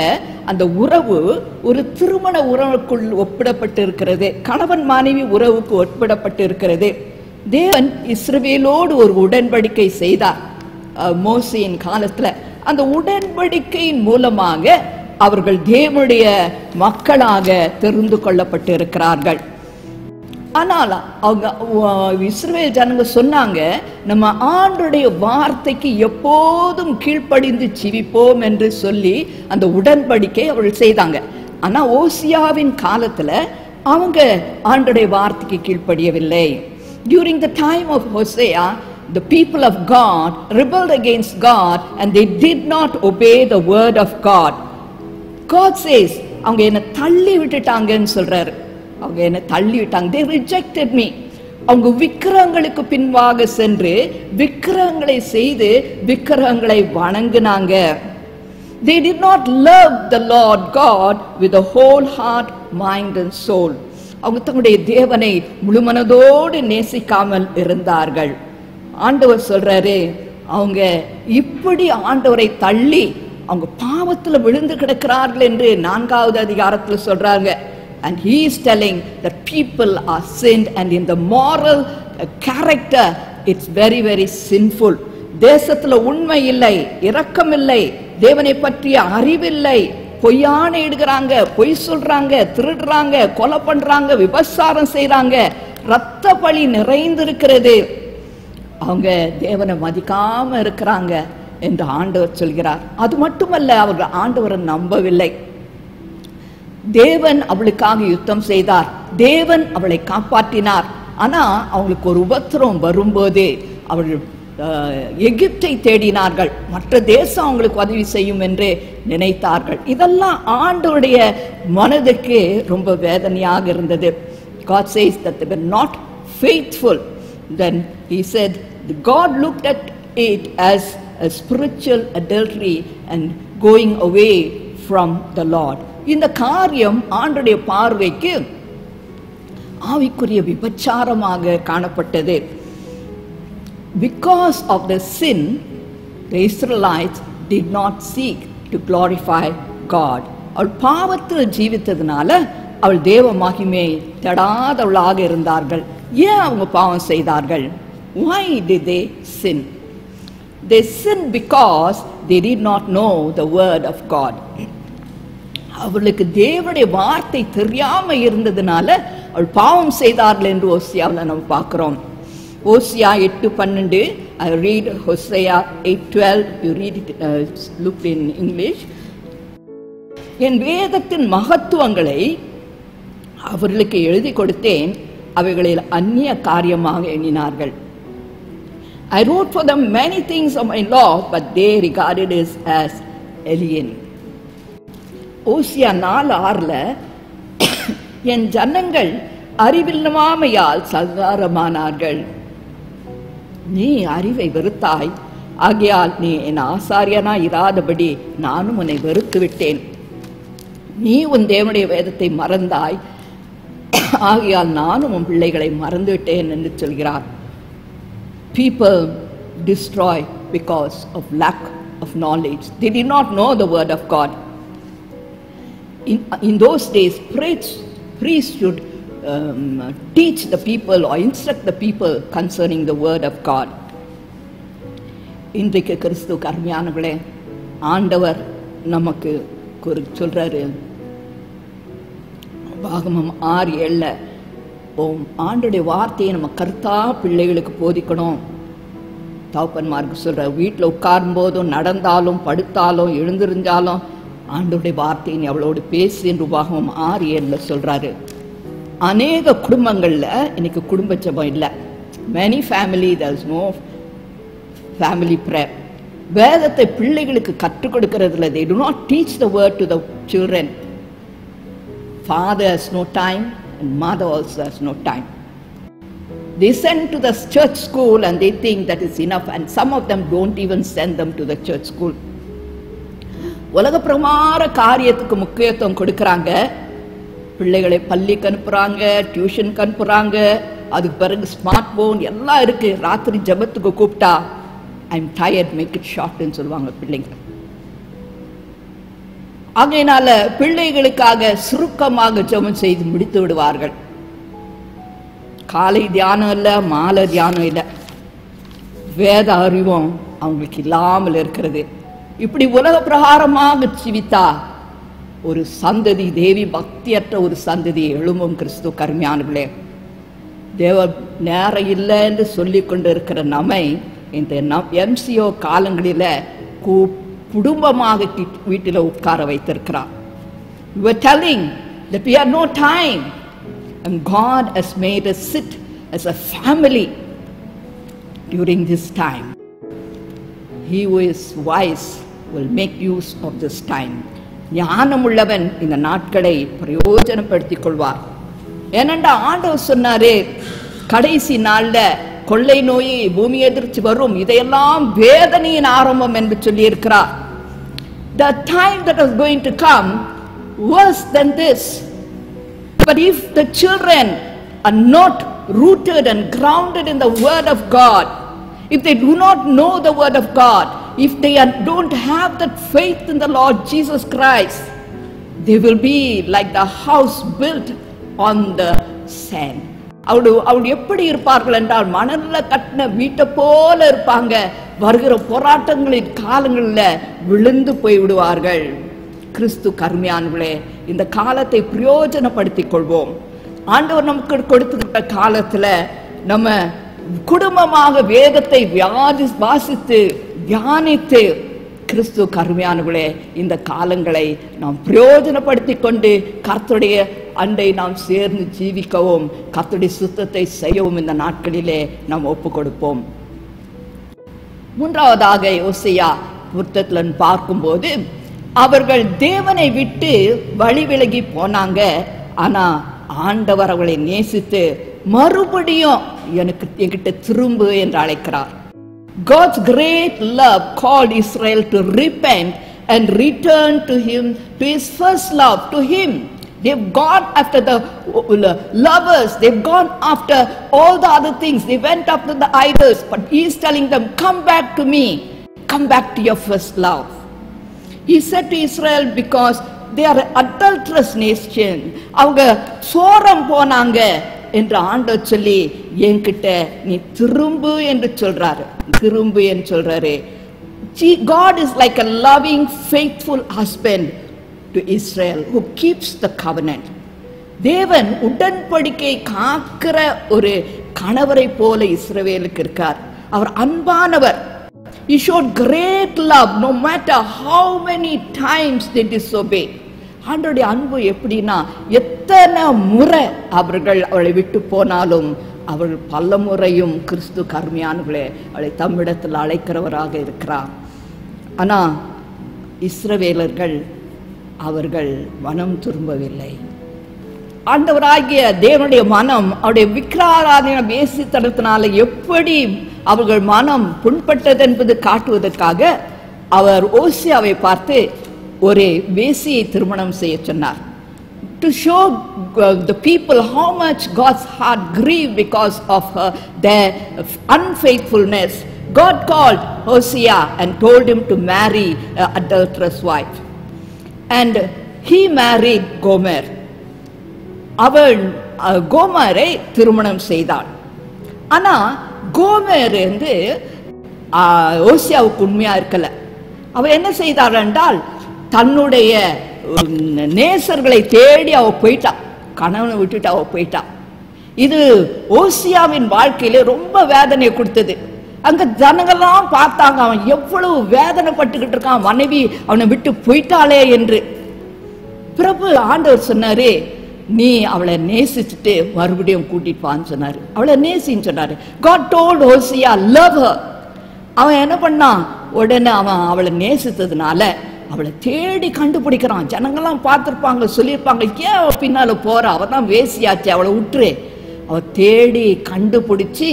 அந்த உறவு ஒரு திருமண உறவுக்குள் ஒப்பிடப்பட்டிருக்கிறது. கணவன் மனைவி உறவுக்கு ஒப்பிடப்பட்டிருக்கிறது. தேவன் இஸ்ரவேலோடு ஒரு உடன்படிக்கை செய்தார் மோசேயின் காலத்துல. அந்த உடன்படிக்கையின் மூலமாக அவர்கள் தேவனுடைய மக்களாக தெரிந்து கொள்ளப்பட்டிருக்கிறார்கள். ஆனால் அவங்க இஸ்ரவேல் ஜனங்க சொன்னாங்க, நம்ம ஆண்டவருடைய வார்த்தைக்கு எப்போதும் கீழ்ப்படிந்து ஜீவிப்போம் என்று சொல்லி அந்த உடன்படிக்கை அவர்கள் செய்தாங்க. ஆனா ஓசியாவின் காலத்துல அவங்க ஆண்டவருடைய வார்த்தைக்கு கீழ்ப்படியவில்லை. During the time of Hosea, the people of God rebelled against God and they did not obey the word of God. God says, அவங்க என்ன தள்ளி விட்டுட்டாங்கன்னு சொல்றாரு. அவங்க என்ன தள்ளி விட்டாங்க. They rejected me. அவங்க விக்கிரகங்களுக்கு பின்பாக சென்று விக்கிரகங்களை செய்து விக்கிரகங்களை வணங்கினாங்க. They did not love the Lord God with a whole heart, mind and soul. அவங்க தங்களுடைய தேவனை முழுமனதோடு நேசிக்காமல் இருந்தார்கள். ஆண்டவர் சொல்றாரு, அவங்க இப்படி ஆண்டவரை தள்ளி அவங்க பாவத்துல விழுந்து கிடக்கிறார்கள் என்று 4வது அதிகாரத்தில் சொல்றாங்க. And he is telling that people are sinned, and in the moral character it's very very sinful. தேசத்துல உண்மை இல்லை, இரக்கம் இல்லை, தேவனை பற்றிய அறிவில்லை, பொய்யான இடுகிறாங்க, பொய் சொல்றாங்க, திருடுறாங்க, கொலை பண்றாங்க, விபச்சாரம் செய்றாங்க, இரத்த பழி நிறைந்திருக்கிறது. அவங்க தேவனை மதிக்காம இருக்கிறாங்க என்று ஆண்டவர் சொல்கிறார். அது மட்டுமல்ல, அவர்கள் ஆண்டவரை நம்பவில்லை. தேவன் அவளுக்காக யுத்தம் செய்தார், தேவன் அவளை காப்பாற்றினார். ஆனா அவங்களுக்கு ஒரு உபத்திரம் வரும்போது அவர்கள் எகிப்தை தேடினார்கள், மற்ற தேசம் அவங்களுக்கு உதவி செய்யும் என்று நினைத்தார்கள். இதெல்லாம் ஆண்டவருடைய மனதுக்கு ரொம்ப வேதனையாக இருந்தது. God says that they were not faithful. Then he said God looked at it as a spiritual adultery and going away from the Lord. இந்த காரியம் ஆண்டவருடைய பார்வைக்கு ஆவிக்குரிய விபச்சாரமாக காணப்பட்டது. Because of the sin, the Israelites did not seek to glorify God. அவள் பாவத்தில் ஜீவித்ததுனால அவள் தேவ மகிமையை தேடாதவளாக இருந்தார்கள். ஏன் அவங்க பாவம் செய்தார்கள்? Why did they sin? They sinned because they did not know the word of God. அவளுக்கு தேவனுடைய வார்த்தை தெரியாம இருந்ததுனால அவள் பாவம் செய்தார்கள் என்று ஓசியாவில் நம்ம பார்க்கிறோம். ஓசியா 8:12. I read Hosea 8:12. You read it, look in English. என் வேதத்தின் மகத்துவங்களை அவர்களுக்கு எழுதி கொடுத்தேன், அவைகளில் அந்நிய காரியமாக எண்ணினார்கள். I wrote for them many things of my law, but they regarded it as alien. ஓசியா 4:6 என் ஜனங்கள் அறிவில்லாமையால் சங்காரமானார்கள். நீ அறிவை வெறுத்தாய், ஆகையால் நீ என் ஆசாரியனா இராதபடி நானும் உன்னை வெறுத்து விட்டேன். நீ உன் தேவனுடைய வேதத்தை மறந்தாய், ஆகையால் நானும் உன் பிள்ளைகளை மறந்துவிட்டேன் என்று சொல்கிறார். People destroy because of lack of knowledge. They did not know the word of God. In those days, priests should teach the people or instruct the people concerning the word of God. இன்றைக்கு கிறிஸ்து கர்மியானவர்களே, ஆண்டவர் நமக்கு சொல்றாரு, பாகமம் 6:7, ஆண்டுடைய வார்த்தையை நம்ம கருத்தா பிள்ளைகளுக்கு போதிக்கணும். தகப்பன்மாருக்கு சொல்ற, வீட்டில் உட்காரும் போதும், நடந்தாலும், படுத்தாலும், எழுந்திருந்தாலும் ஆண்டுடைய வார்த்தையை அவளோடு பேசு என்று பாகமம் 6:7 சொல்றாரு. அநேக குடும்பங்கள்ல இன்னைக்கு குடும்ப ஜெபம் இல்லை. Many family there is no family prayer. வேதத்தை பிள்ளைகளுக்கு கற்றுக் கொடுக்கிறதுல they do not teach the word to the children. Father has no time and mother also has no time. They send to the church school and they think that is enough, and some of them don't even send them to the church school. உலக பிரமார காரியத்துக்கு முக்கியத்துவம் கொடுக்கறாங்க. பிள்ளைகளை பள்ளிக்கு அனுப்புறாங்க, டியூஷனுக்கு அனுப்புறாங்க. அதுக்கு பிறகு ஸ்மார்ட் போன் எல்லாம் இருக்கு. ராத்திரி ஜெபத்துக்கு கூப்பிட்டா I am tired, make it ஷார்ட்னு சொல்லுவாங்க பிள்ளைங்க. ஆகையினால பிள்ளைகளுக்காக சுருக்கமாக ஜெபம் செய்து முடித்து விடுவார்கள். காலை தியானம் இல்லை, மாலை தியானம் இல்லை, வேத அறிவும் அவங்களுக்கு இல்லாமல் இருக்கிறது. இப்படி உலக பிரகாரமாக ஜீவித்தா ஒரு சந்ததி, தேவி பக்தியற்ற ஒரு சந்ததி எழும்பும். கிறிஸ்து கர்மியானவர்களே, தேவ நேரம் இல்லை என்று சொல்லி கொண்டு இருக்கிற நம்மை இந்த MCO காலங்களில் குடும்பமாக வீட்டில் உட்கார வைத்திருக்கிறார். We were telling that we have no time, and God has made us sit as a family during this time. He who is wise will make use of this time. ஞானமுள்ளவன் இந்த நாட்களை பிரயோஜனப்படுத்திக் கொள்வார். ஏனென்றா ஆண்டவர் சொன்னாரே, கடைசி நாள்ல கொள்ளை நோய், பூமி எதிர்ச்சி வரும், இதையெல்லாம் வேதனையின் ஆரம்பம் என்று சொல்லி இருக்கிறார். The time that is going to come worse than this. But if the children are not rooted and grounded in the word of God, if they do not know the word of God, if they don't have that faith in the Lord Jesus Christ, they will be like the house built on the sand. அவர்கள் எப்படி இருப்பார்கள் என்றால், மணல்ல கட்டின வீட்டை போல இருப்பாங்க. வருகிற போராட்டங்களின் காலங்களில் விழுந்து போய் விடுவார்கள். கிறிஸ்து கர்மியானவர்களே, இந்த காலத்தை பிரயோஜனப்படுத்திக் கொள்வோம். ஆண்டவர் நமக்கு கொடுத்துக்கிட்ட காலத்துல நம்ம குடும்பமாக வேதத்தை வாசித்து தியானித்து, கிறிஸ்து கர்மியானவர்களே, இந்த காலங்களை நாம் பிரயோஜனப்படுத்திக் கொண்டு கர்த்தருடைய அண்டை நாம் சேர்ந்து ஜீவிக்கவும், கர்த்தருடைய சுத்தத்தை செய்யவும் இந்த நாட்களிலே நாம் ஒப்பு கொடுப்போம். மூன்றாவதாக யோசியா புத்தகத்தில் பார்க்கும்போது, அவர்கள் தேவனை விட்டு வழி விலகி போனாங்க. ஆனா ஆண்டவர் அவர்களை நேசித்து மறுபடியும் என்கிட்ட திரும்பு என்று அழைக்கிறார். God's great love called Israel to repent and return to him, to his first love, to him. They've gone after the lovers, they've gone after all the other things, they went after the idols, but he is telling them, come back to me, come back to your first love. He said to Israel, because they are an adulterous nation, அவங்க சோரம் போனாங்க என்று ஆண்டவர் சொல்லி என்கிட்ட நீ திரும்பு என்று சொல்றாரு. திரும்பு என்று சொல்றாரு. God is like a loving, faithful husband to Israel who keeps the covenant. தேவன் உடன்படிக்கை காக்கிற ஒரு கணவரை போல இஸ்ரவேலுக்கு இருக்கார். அவர் அன்பானவர். He showed great love no matter how many times they disobey. ஆண்டவருடைய அன்பு எப்படின்னா, எத்தனை முறை அவளை விட்டு போனாலும் அவர்கள் பல முறையும் கிறிஸ்து கர்மியானவர்களே அவளை தம்மிடத்தில் அழைக்கிறவராக இருக்கிறார். ஆனா இஸ்ரவேலர்கள் அவர்கள் மனம் திரும்பவில்லை. ஆண்டவராகிய தேவனுடைய மனம் அவருடைய விக்கிரகாராதன வேசித்தனத்தினால எப்படி அவர்கள் மனம் புண்பட்டது என்பது காட்டுவதற்காக அவர் ஓசியாவை பார்த்து ஒரு வேசியை திருமணம் செய்ய சொன்னார். to show the people how much God's heart grieved because of their unfaithfulness. God called Hosea and told him to marry an adulterous wife. And he married Gomer. அவள் கோமரை திருமணம் செய்தாள். ஆனா கோமர் வந்து ஓசியாவுக்கு உண்மையா இருக்கல. அவ என்ன செய்தாள் என்றால் தன்னுடைய நேசர்களை தேடி அவ போயிட்டா, கணவனை விட்டுட்டு அவ போயிட்டா. இது ஓசியாவின் வாழ்க்கையில ரொம்ப வேதனை கொடுத்தது. அங்க ஜனங்கள்லாம் பார்த்தாங்க அவன் எவ்வளவு வேதனைப்பட்டுக்கிட்டு இருக்கான், மனைவி அவனை விட்டு போயிட்டாளே என்று. பிரபு ஆண்டவர் சொன்னாரு, நீ அவளை நேசிச்சுட்டு மறுபடியும் கூட்டிட்டு வான்னு சொன்னாரு. அவளை நேசின்னு சொன்னாரு. God told Hosea, love her. அவன் என்ன பண்ணான், உடனே அவன் அவளை நேசித்ததுனால அவளை தேடி கண்டுபிடிக்கிறான். ஜனங்கள்லாம் பார்த்துருப்பாங்க, சொல்லியிருப்பாங்க, ஏன் அவ பின்னால போற, அவ தான் வேசியாச்சு, அவளை விட்டுரு. அவ தேடி கண்டுபிடிச்சி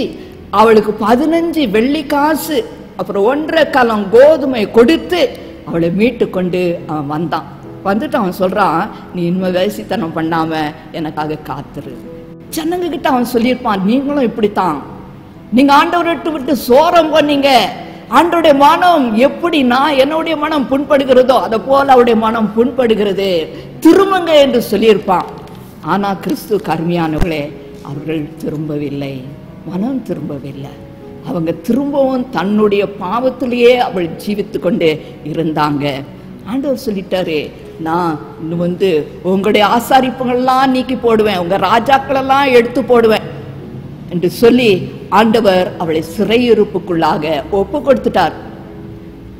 அவளுக்கு 15 வெள்ளி காசு அப்புறம் 1.5 கலம் கோதுமை கொடுத்து அவளை மீட்டு கொண்டு அவன் வந்தான். வந்துட்டு அவன் சொல்றான், நீ இனிமே வேசித்தனம் பண்ணாம எனக்காக காத்துரு. ஜனங்க கிட்ட அவன் சொல்லியிருப்பான், நீங்களும் இப்படித்தான், நீங்க ஆண்டவரை விட்டு சோரம் பண்ணீங்க, ஆண்டோடைய மனம் எப்படி நான் என்னுடைய மனம் புண்படுகிறதோ அதை போல அவருடைய மனம் புண்படுகிறது, திரும்புங்க என்று சொல்லியிருப்பான். ஆனா கிறிஸ்து கருமையானவர்களே, அவர்கள் திரும்பவில்லை, மனம் திரும்பவில்லை. அவங்க திரும்பவும் தன்னுடைய பாவத்திலேயே அவள் ஜீவித்து கொண்டு இருந்தாங்க. ஆண்டவர் சொல்லிட்டாரு, நான் வந்து உங்களுடைய ஆசாரிப்புகள்லாம் நீக்கி போடுவேன், உங்க ராஜாக்களெல்லாம் எடுத்து போடுவேன் என்று சொல்லி ஆண்டவர் அவளை சிறையிருப்புக்குள்ளாக ஒப்பு கொடுத்துட்டார்.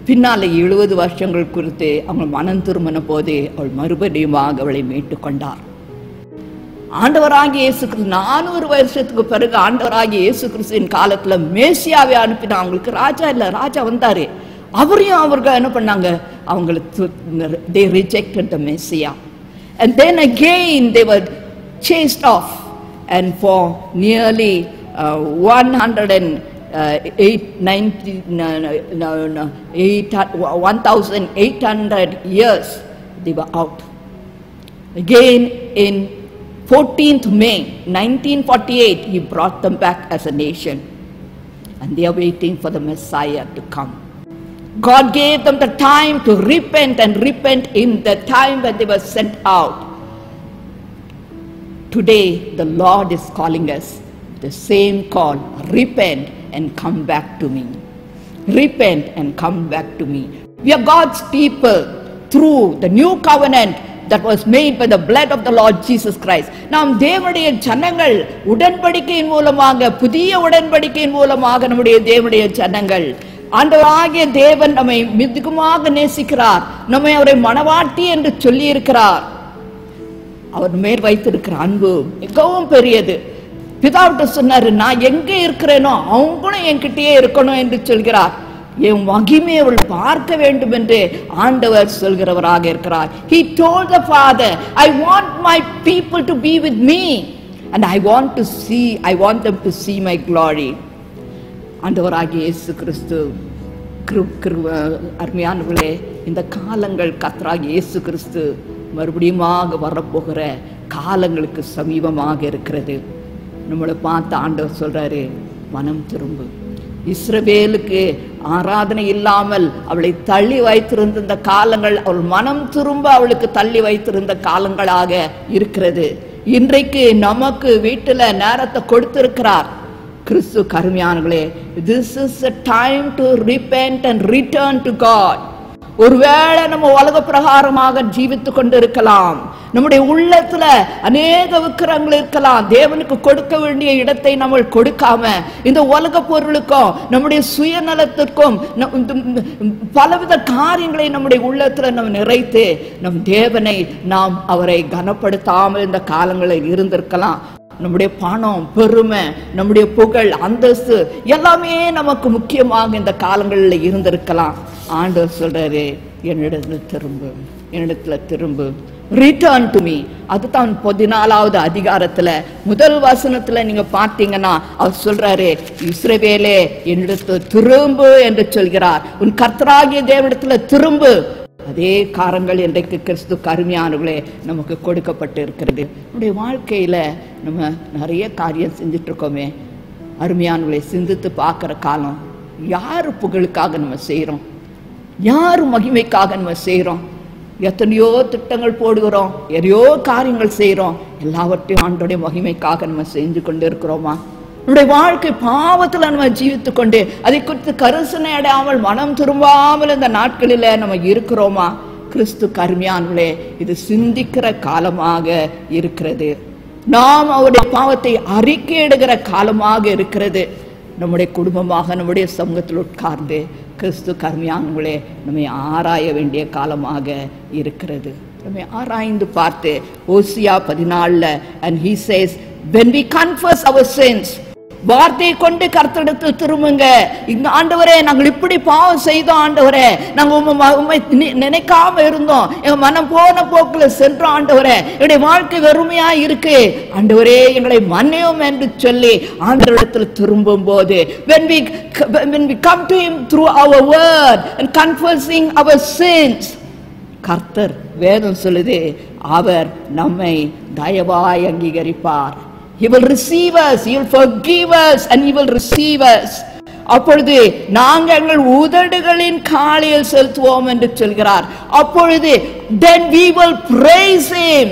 பின்னால 70 வருஷங்கள் குறித்து அவங்க மனம் திரும்பின போது அவள் மறுபடியும் அவளை மீட்டு கொண்டார். ஆண்டவராகிய இயேசு கிறிஸ்து 400 வருஷத்துக்கு பிறகு ஆண்டவராகிய இயேசு கிறிஸ்துவின் காலத்துல மேசியாவை அனுப்பினா. அவங்களுக்கு ராஜா இல்ல, ராஜா வந்தாரு. அவரையும் அவர்கள் என்ன பண்ணாங்க, அவங்களுக்கு they rejected the Messiah, and then again they were chased off, and for nearly 1,800 years they were out. Again in 14th May 1948 he brought them back as a nation, and they are waiting for the Messiah to come. God gave them the time to repent and repent in the time when they were sent out. Today the Lord is calling us the same call, repent and come back to me. Repent and come back to me. We are God's people through the new covenant that was made by the blood of the Lord Jesus Christ. நாம் தேவனுடைய ஜனங்கள், உடன்படிக்கையின் மூலமாக, புதிய உடன்படிக்கையின் மூலமாக நம்முடைய தேவனுடைய ஜனங்கள். ஆண்டவராகிய தேவன் நம்மை மிகுதியாக நேசிக்கிறார், நம்மை அவரை மனவாட்டி என்று சொல்லி இருக்கிறார். அவர் மேல் வைத்திருக்கிற அன்பு மிகவும் பெரியது. பிதாவிட்ட சொன்னாரு, நான் எங்க இருக்கிறேனோ அவங்களும் என்கிட்டயே இருக்கணும் என்று சொல்கிறார். என் மகிமையை அவள் பார்க்க வேண்டும் என்று ஆண்டவர் சொல்கிறவராக இருக்கிறார். He told the Father, I want my people to be with me and I want them to see my glory. ஆண்டவராகிய இயேசு கிறிஸ்து அருமையானவர்களே, இந்த காலங்கள் கர்த்தராகிய இயேசு கிறிஸ்து மறுபடியுமாக வரப்போகிற காலங்களுக்கு சமீபமாக இருக்கிறது. நம்மளை பார்த்து ஆண்டவர் சொல்றாரு, மனம் திரும்பு. இஸ்ரவேலுக்கு ஆராதனை இல்லாமல் அவளை தள்ளி வைத்திருந்த இந்த காலங்கள் அவள் மனம் திரும்ப அவளுக்கு தள்ளி வைத்திருந்த காலங்களாக இருக்கிறது. இன்றைக்கு நமக்கு வீட்டுல நேரத்தை கொடுத்திருக்கிறார் கிறிஸ்து கருமையானவர்களே. This is a time to repent and return to God. ஒருவேளை நம்ம உலக பிரகாரமாக ஜீவித்து கொண்டு இருக்கலாம், நம்முடைய உள்ளத்துல அநேக விக்கிரங்கள் இருக்கலாம், தேவனுக்கு கொடுக்க வேண்டிய இடத்தை நம்ம கொடுக்காம இந்த உலக பொருளுக்கும் நம்முடைய சுயநலத்திற்கும் பலவித காரியங்களை நம்முடைய உள்ளத்துல நம்ம நிறைத்து நம் தேவனை நாம் அவரை கனப்படுத்தாமல் இந்த காலங்களில் இருந்திருக்கலாம். நம்முடைய பணம், பெருமை, நம்முடைய புகழ், அந்தஸ்து எல்லாமே நமக்கு முக்கியமாக இந்த காலங்களில் இருந்திருக்கலாம். ஆண்டவர் சொல்றாரு, என்னிடத்துல திரும்பு, என்னிடத்துல திரும்பு, ரிட்டர்ன் டு மீ. அதுதான் 14வது அதிகாரத்துல முதல் வசனத்துல நீங்க பார்த்தீங்கன்னா அவர் சொல்றாரு, இஸ்ரவேலே என்னிடத்துல திரும்பு என்று சொல்கிறார். உன் கர்த்தராகிய தேவனிடத்துல திரும்பு. அதே காரங்கள் இன்றைக்கு கிறிஸ்துவுக்கு அருமையானவர்களே நமக்கு கொடுக்கப்பட்டு இருக்கிறது. நம்முடைய வாழ்க்கையில் நம்ம நிறைய காரியம் செஞ்சிட்ருக்கோமே, அருமையானவர்களை சிந்தித்து பார்க்குற காலம். யார் புகழுக்காக நம்ம செய்கிறோம், யார் மகிமைக்காக நம்ம செய்கிறோம்? எத்தனையோ திட்டங்கள் போடுகிறோம், எதையோ காரியங்கள் செய்கிறோம், எல்லாவற்றையும் ஆண்டோடைய மகிமைக்காக நம்ம செஞ்சு கொண்டு இருக்கிறோமா? நம்முடைய வாழ்க்கை பாவத்தில் நம்ம ஜீவித்து கொண்டு அதை குறித்து கரிசனை அடையாமல் மனம் திரும்பாமல் இந்த நாட்களில் நம்ம இருக்கிறோமா? கிறிஸ்து அருமையானவர்களே, இது சிந்திக்கிற காலமாக இருக்கிறது. நாம் அவருடைய பாவத்தை அறிக்கையிடுகிற காலமாக இருக்கிறது. நம்முடைய குடும்பமாக நம்முடைய சமூகத்தில் உட்கார்ந்து கிறிஸ்து அருமையானவர்களே நம்மை ஆராய வேண்டிய காலமாக இருக்கிறது. நம்மை ஆராய்ந்து பார்த்து ஓசியா 14 and he says, when we confess our sins, வார்த்தையை கொண்டு கர்த்தரிடத்து திரும்புங்க. இங்க ஆண்டவரே, நாங்கள் இப்படி பாவம் செய்தோம் ஆண்டவரே, நாங்கள் உண்மை நினைக்காம இருந்தோம், எங்க மனம் போன போக்குல சென்றோம் ஆண்டவரே, என்னுடைய வாழ்க்கை வெறுமையா இருக்கு ஆண்டவரே, எங்களை மன்னியும் என்று சொல்லி ஆண்டவரிடத்தில் திரும்பும் போது, when we come to him through our word and confessing our sins, கர்த்தர் வேதம் சொல்லுது, அவர் நம்மை தயவாய் அங்கீகரிப்பார். He will receive us, he will forgive us and he will receive us. அப்பொழுது நாங்கள் எங்கள் உதடுகளின் காலில் செலுத்துவோம் என்று சொல்கிறார். அப்பொழுது then we will praise him.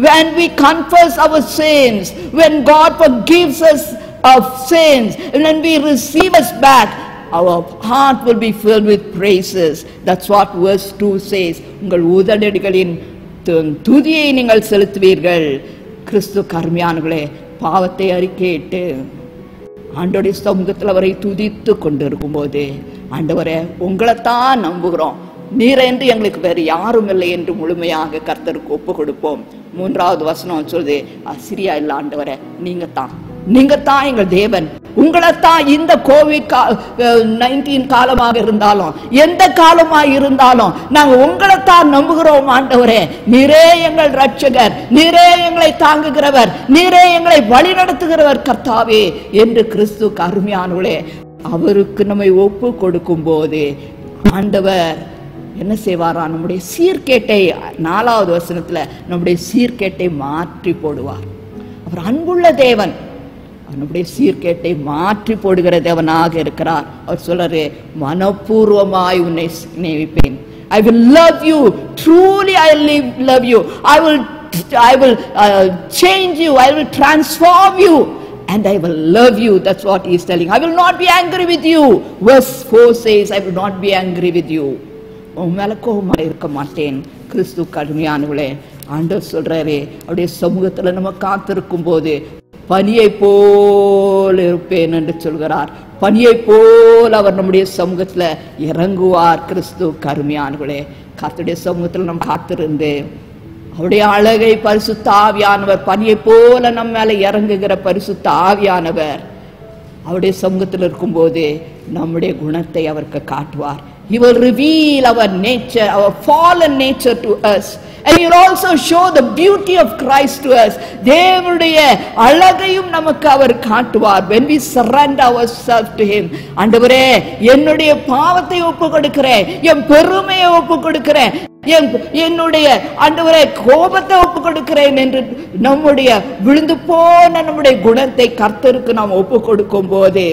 When we confess our sins, when God forgives us of sins, and when we receive us back, our heart will be filled with praises. That's what verse 2 says. உங்கள் உதடுகளின் துதியை நீங்கள் செலுத்துவீர்கள். கிறிஸ்து அருமையானவர்களே, பாவத்தை அறிக்கையிட்டு ஆண்டோடைய சமூகத்தில் அவரை துதித்து கொண்டிருக்கும் போது, ஆண்டவரே உங்களைத்தான் நம்புகிறோம், நீர் என்று எங்களுக்கு வேறு யாரும் இல்லை என்று முழுமையாக கர்த்தருக்கு ஒப்பு கொடுப்போம். 3வது வசனம் சொல்லுது, சிரியா இல்ல ஆண்டவரே, நீங்க தான் எங்கள் தேவன், உங்களைத்தான் இந்த COVID-19 காலமாக இருந்தாலும் எந்த காலமாக இருந்தாலும் நாங்க உங்களைத்தான் நம்புகிறோம் ஆண்டவரே, நீரே எங்கள் ரட்சகர், நீரே எங்களை தாங்குகிறவர், நீரே எங்களை வழி நடத்துகிறவர் கர்த்தாவே என்று கிறிஸ்து அருமையானவர்களே அவருக்கு நம்மை ஒப்பு கொடுக்கும் போது ஆண்டவர் என்ன செய்வாரா? நம்முடைய சீர்கேட்டை 4வது வசனத்துல நம்முடைய சீர்கேட்டை மாற்றி போடுவார். அவர் அன்புள்ள தேவன், நம்முடைய சீர்கேட்டை மாற்றி போடுகிற தேவனாக இருக்கிறார். அவர் சொல்றாரு, மனப்பூர்வமாய் உன்னை நினைப்பேன். I will love you, truly I will love you, I will change you, I will transform you and I will love you. That's what he is telling. I will not be angry with you. Verse 4 says, I will not be angry with you. உன் மேல கோபமா இருக்க மாட்டேன். கிறிஸ்து கடுமையானவளே, ஆண்டவர் சொல்றாரு, அவருடைய சமூகத்துல நம்ம காத்திருக்கும் போது பனியை போல் இருப்பேன் என்று சொல்கிறார். பனியை போல் அவர் நம்முடைய சமூகத்துல இறங்குவார். கிறிஸ்து கருமையானவர்களே, கர்த்தருடைய சமூகத்துல நம்ம காத்திருந்து அவருடைய அழகை பரிசுத்த ஆவியானவர் பனியை போல நம்ம மேல இறங்குகிற பரிசுத்த ஆவியானவர் அவருடைய சமூகத்தில் இருக்கும்போது நம்முடைய குணத்தை அவருக்கு காட்டுவார். He will reveal our nature, our fallen nature to us. And he will also show the beauty of Christ to us. தேவனுடைய அழகையும் நமக்கு அவர் காட்டுவார். When we surrender ourselves to him. ஆண்டவரே, என்னுடைய பாவத்தை ஒப்பு கொடுக்கிறேன், என் பெருமையை ஒப்பு கொடுக்கிறேன், என்னுடைய ஆண்டவரே கோபத்தை ஒப்பு கொடுக்கிறேன் என்று நம்முடைய விழுந்து போன நம்முடைய குணத்தை கர்த்தருக்கு நாம் ஒப்பு கொடுக்கும் போது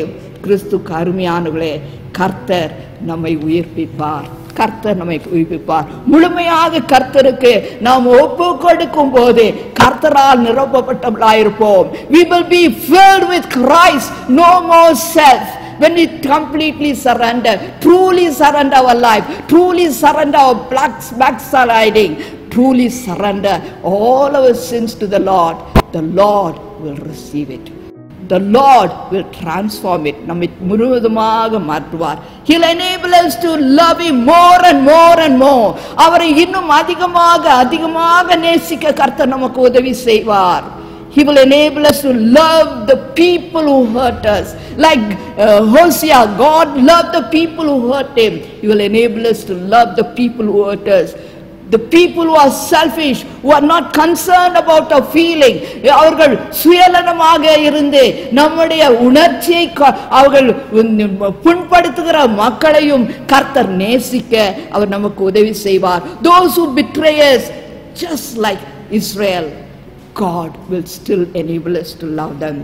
கிறிஸ்து அருமையானவர்களே, கர்த்தர் நம்மை உயிர்ப்பிப்பார். கர்த்தர் நம்மை உயிர்ப்பிப்பார். முழுமையாக கர்த்தருக்கு நாம் ஒப்பு கொடுக்கும் போது கர்த்தரால் நிரப்பப்பட்டவர்களாயிருப்போம். We will be filled with Christ, no more self. When we completely surrender, truly surrender our life, truly surrender our backsliding, truly surrender all our sins to the Lord will receive it. The Lord will transform it. நம்மை முழுவதுமாக மாற்றுவார். He'll enable us to love him more and more and more. அவரை இன்னும் அதிகமாக நேசிக்க கர்த்தர் நமக்கு உதவி செய்வார். He will enable us to love the people who hurt us. Like Hosea, God loved the people who hurt him. He will enable us to love the people who hurt us. The people who are selfish, who are not concerned about our feeling, அவர்கள் சுயநலமாக இருந்து நம்முடைய உணர்ச்சியை அவர்கள் புண்படுத்துகிற மக்களையும் கர்த்தர் நேசிக்க அவர் நமக்கு உதவி செய்வார். Those who betray us, just like Israel, God will still enable us to love them.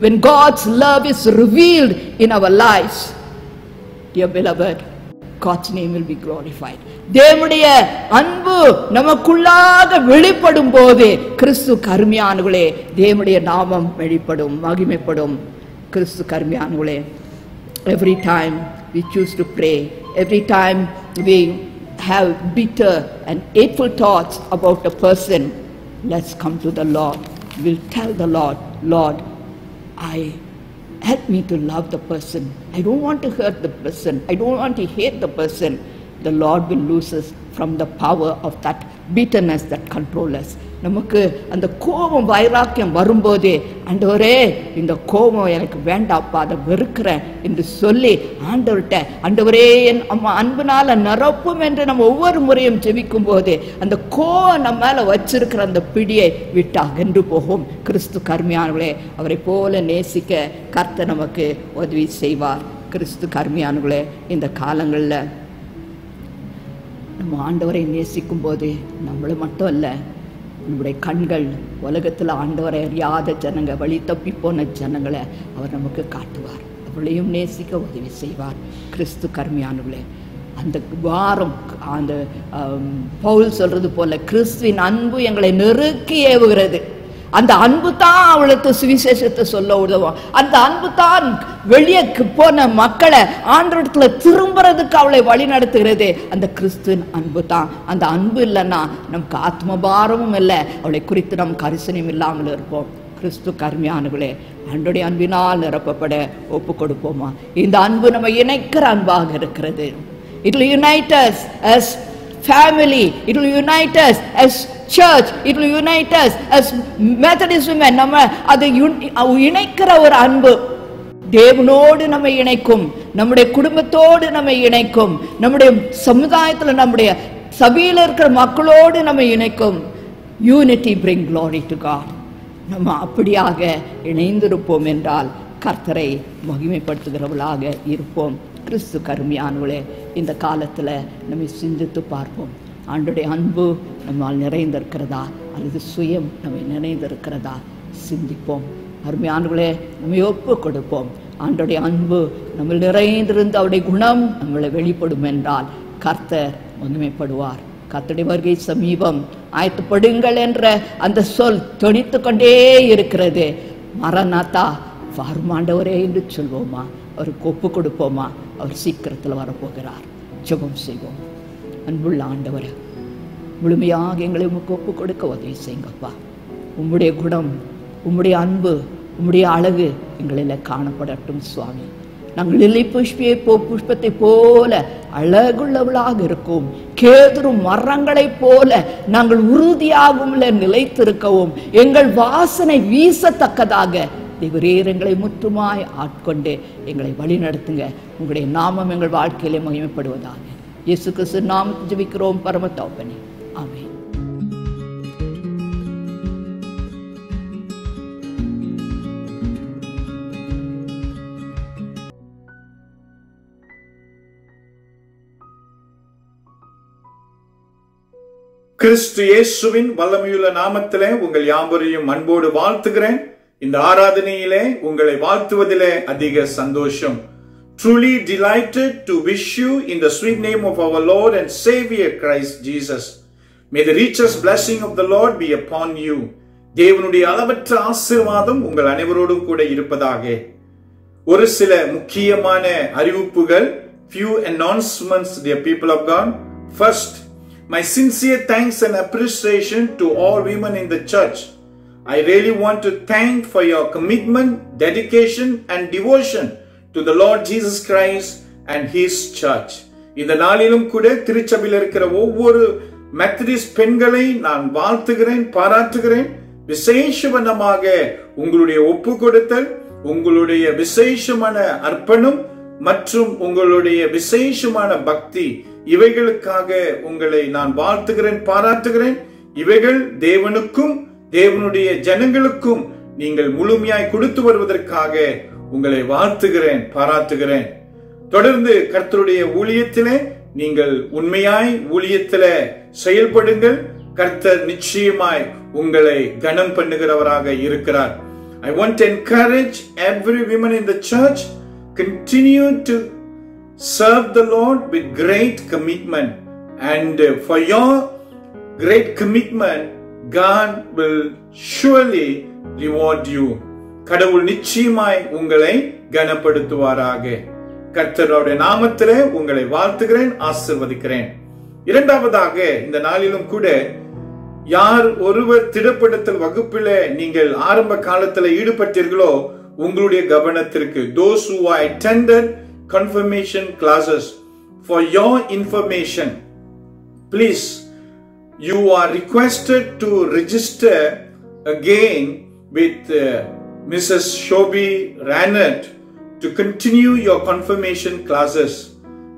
When God's love is revealed in our lives, dear beloved, God's name will be glorified. தேவனுடைய அன்பு நமக்குள்ளாக வெளிப்படும் போது கிறிஸ்து கருமையானவர்களே தேவனுடைய நாமம் வெளிப்படும், மகிமைப்படும். கிறிஸ்து கருமையானவர்களே, every time we choose to pray, every time we have bitter and hateful thoughts about a person, let's come to the Lord. We'll tell the Lord, Lord, help me to love the person. I don't want to hurt the person. I don't want to hate the person. The Lord will lose us from the power of that bitterness that controls us. நமக்கு அந்த கோபம் வைராக்கியம் வரும்போதே, ஆண்டவரே இந்த கோபம் எனக்கு வேண்டாப்பா, அதை வெறுக்கிறேன் என்று சொல்லி ஆண்டவர்கிட்ட, ஆண்டவரே என் அன்புனால நிரப்பும் என்று நம்ம ஒவ்வொரு முறையும் ஜெபிக்கும் போதே அந்த கோபம் நம்ம மேல வச்சிருக்கிற அந்த பிடியை விட்டு அகன்று போகும். கிறிஸ்து கருமையானவர்களே, அவரை போல நேசிக்க கர்த்தர் நமக்கு உதவி செய்வார். கிறிஸ்து கருமையானவர்களே, இந்த காலங்களில் நம்ம ஆண்டவரை நேசிக்கும் போது நம்மளை மட்டும் அல்ல, நம்முடைய கண்கள் உலகத்தில் ஆண்டவரை அறியாத ஜனங்க, வழி தப்பி போன ஜனங்களை அவர் நமக்கு காட்டுவார். அவளையும் நேசிக்க உதவி செய்வார். கிறிஸ்து கருமையானவர்களே, அந்த வாரம் அந்த பவுல் சொல்றது போல கிறிஸ்துவின் அன்பு எங்களை நெருக்கி ஏவுகிறது. அந்த அன்பு தான் அவளுக்கு சுவிசேஷத்தை சொல்ல உதவும். அந்த அன்பு தான் வெளியே போன மக்களை ஆண்டவரத்துல திரும்புறதுக்கு அவளை வழி நடத்துகிறது. அந்த கிறிஸ்துவின் அன்பு தான். அந்த அன்பு இல்லைன்னா நமக்கு ஆத்ம பாரமும் இல்லை, அவளை குறித்து நம் கரிசனையும் இல்லாமல் இருப்போம். கிறிஸ்து கருமையானவர்களே, ஆண்டவருடைய அன்பினால் நிரப்பப்பட ஒப்பு கொடுப்போமா? இந்த அன்பு நம்ம இணைக்கிற அன்பாக இருக்கிறது. It will unite us as family. It will unite us as church. It will unite us as Methodist women. நம்ம அதை இணைக்கிற ஒரு அன்பு தேவனோடு நம்மை இணைக்கும், நம்முடைய குடும்பத்தோடு நம்மை இணைக்கும், நம்முடைய சமுதாயத்தில் நம்முடைய சபையில் இருக்கிற மக்களோடு நம்மை இணைக்கும். Unity bring glory to God. நம்ம அப்படியாக இணைந்திருப்போம் என்றால் கர்த்தரை மகிமைப்படுத்துகிறவர்களாக இருப்போம். கிறிஸ்து கருமையானவர்களே, இந்த காலத்தில் நம்ம சிந்தித்து பார்ப்போம். ஆண்டவருடைய அன்பு நம்மால் நிறைந்திருக்கிறதா அல்லது சுயம் நம்மை நிறைந்திருக்கிறதா சிந்திப்போம். அருமையானவர்களே, நம்ம ஒப்பு கொடுப்போம். ஆண்டவருடைய அன்பு நம்ம நிறைந்திருந்து அவருடைய குணம் நம்மளை வெளிப்படும் என்றால் கர்த்தர் மகிமைப்படுவார். கர்த்தருடைய வருகை சமீபம், ஆயத்தப்படுங்கள் என்ற அந்த சொல் தொனித்து கொண்டே இருக்கிறது. மரநாத்தா வாருமாண்டவரே என்று சொல்வோமா? அவருக்கு ஒப்பு கொடுப்போமா? அவர் சீக்கிரத்தில் வரப்போகிறார். ஜெபம் செய்வோம். அன்புள்ள ஆண்டவரே, முழுமையாக எங்களை உமக்கு ஒப்பு கொடுக்க உதவி செய்யுங்கப்பா. உம்முடைய குணம், உம்முடைய அன்பு, உம்முடைய அழகு எங்களில் காணப்படட்டும் சுவாமி. நாங்கள் லில்லி புஷ்பத்தை போல அழகுள்ளவளாக இருக்கும். கேதுரு மரங்களைப் போல நாங்கள் உறுதியாகவும் நிலைத்திருக்கவும் எங்கள் வாசனை வீசத்தக்கதாக தேவரீர் எங்களை முற்றுமாய் ஆட்கொண்டு எங்களை வழி நடத்துங்க. உங்களுடைய நாமம் எங்கள் வாழ்க்கையிலே மகிமைப்படுவதாக இயேசு கிறிஸ்து நாமத்தில் ஜெபிக்கிறோம் பரம தகப்பனே. ஆமென். கிறிஸ்து இயேசுவின் வல்லமையுள்ள நாமத்திலே உங்கள் யாவரையும் அன்போடு வாழ்த்துகிறேன். இந்த ஆராதனையிலே உங்களை வாழ்த்துவதிலே அதிக சந்தோஷம். Truly delighted to wish you in the sweet name of our Lord and Savior Christ Jesus. May the richest blessing of the Lord be upon you. தேவனுடைய அளவற்ற ஆசீர்வாதம் உங்கள் அனைவரோடும் கூட இருப்பதாக. ஒரு சில முக்கியமான அறிவிப்புகள், few announcements, dear people of God. First, my sincere thanks and appreciation to all women in the church. I really want to thank for your commitment, dedication and devotion to the Lord Jesus Christ and His church. இந்த நாளிலும் கூட திருச்சபையில் இருக்கிற ஒவ்வொரு Methodist பெண்களை நான் வாழ்த்துகிறேன், பாராட்டுகிறேன். விசேஷமாக உங்களுடைய ஒப்பு கொடுத்தல், உங்களுடைய விசேஷமான அர்ப்பணம் மற்றும் உங்களுடைய விசேஷமான பக்தி இவைகளுக்காக உங்களை நான் வாழ்த்துகிறேன், பாராட்டுகிறேன். இவைகள் தேவனுக்கும் தேவனுடைய ஜனங்களுக்கும் நீங்கள் முழுமையாய் கொடுத்து வருவதற்காக உங்களை வாழ்த்துகிறேன், பாராட்டுகிறேன். தொடர்ந்து கர்த்தருடைய ஊழியத்திலே நீங்கள் உண்மையாய் ஊழியத்திலே செயல்படுங்கள். கர்த்தர் நிச்சயமாய் உங்களை கனம் பண்ணுகிறவராக இருக்கிறார். I want to encourage every woman in the church, continue to serve the Lord with great commitment, and for your great commitment God will surely reward you. கடவுள் நிச்சயமாய் உங்களை கனப்படுத்துவாராக. கர்த்தருடைய நாமத்திலே உங்களை வாழ்த்துகிறேன், ஆசீர்வதிக்கிறேன். இரண்டாவதாக இந்த நாளிலும் கூட யார் ஒருவர் திடப்படுத்தல் வகுப்பிலே நீங்கள் ஆரம்ப காலத்தில் ஈடுபட்டீர்களோ உங்களுடைய கவனத்திற்கு, those who attended confirmation classes, for your information, please, you are requested to register again with Mrs. Shobi Ranat to continue your confirmation classes.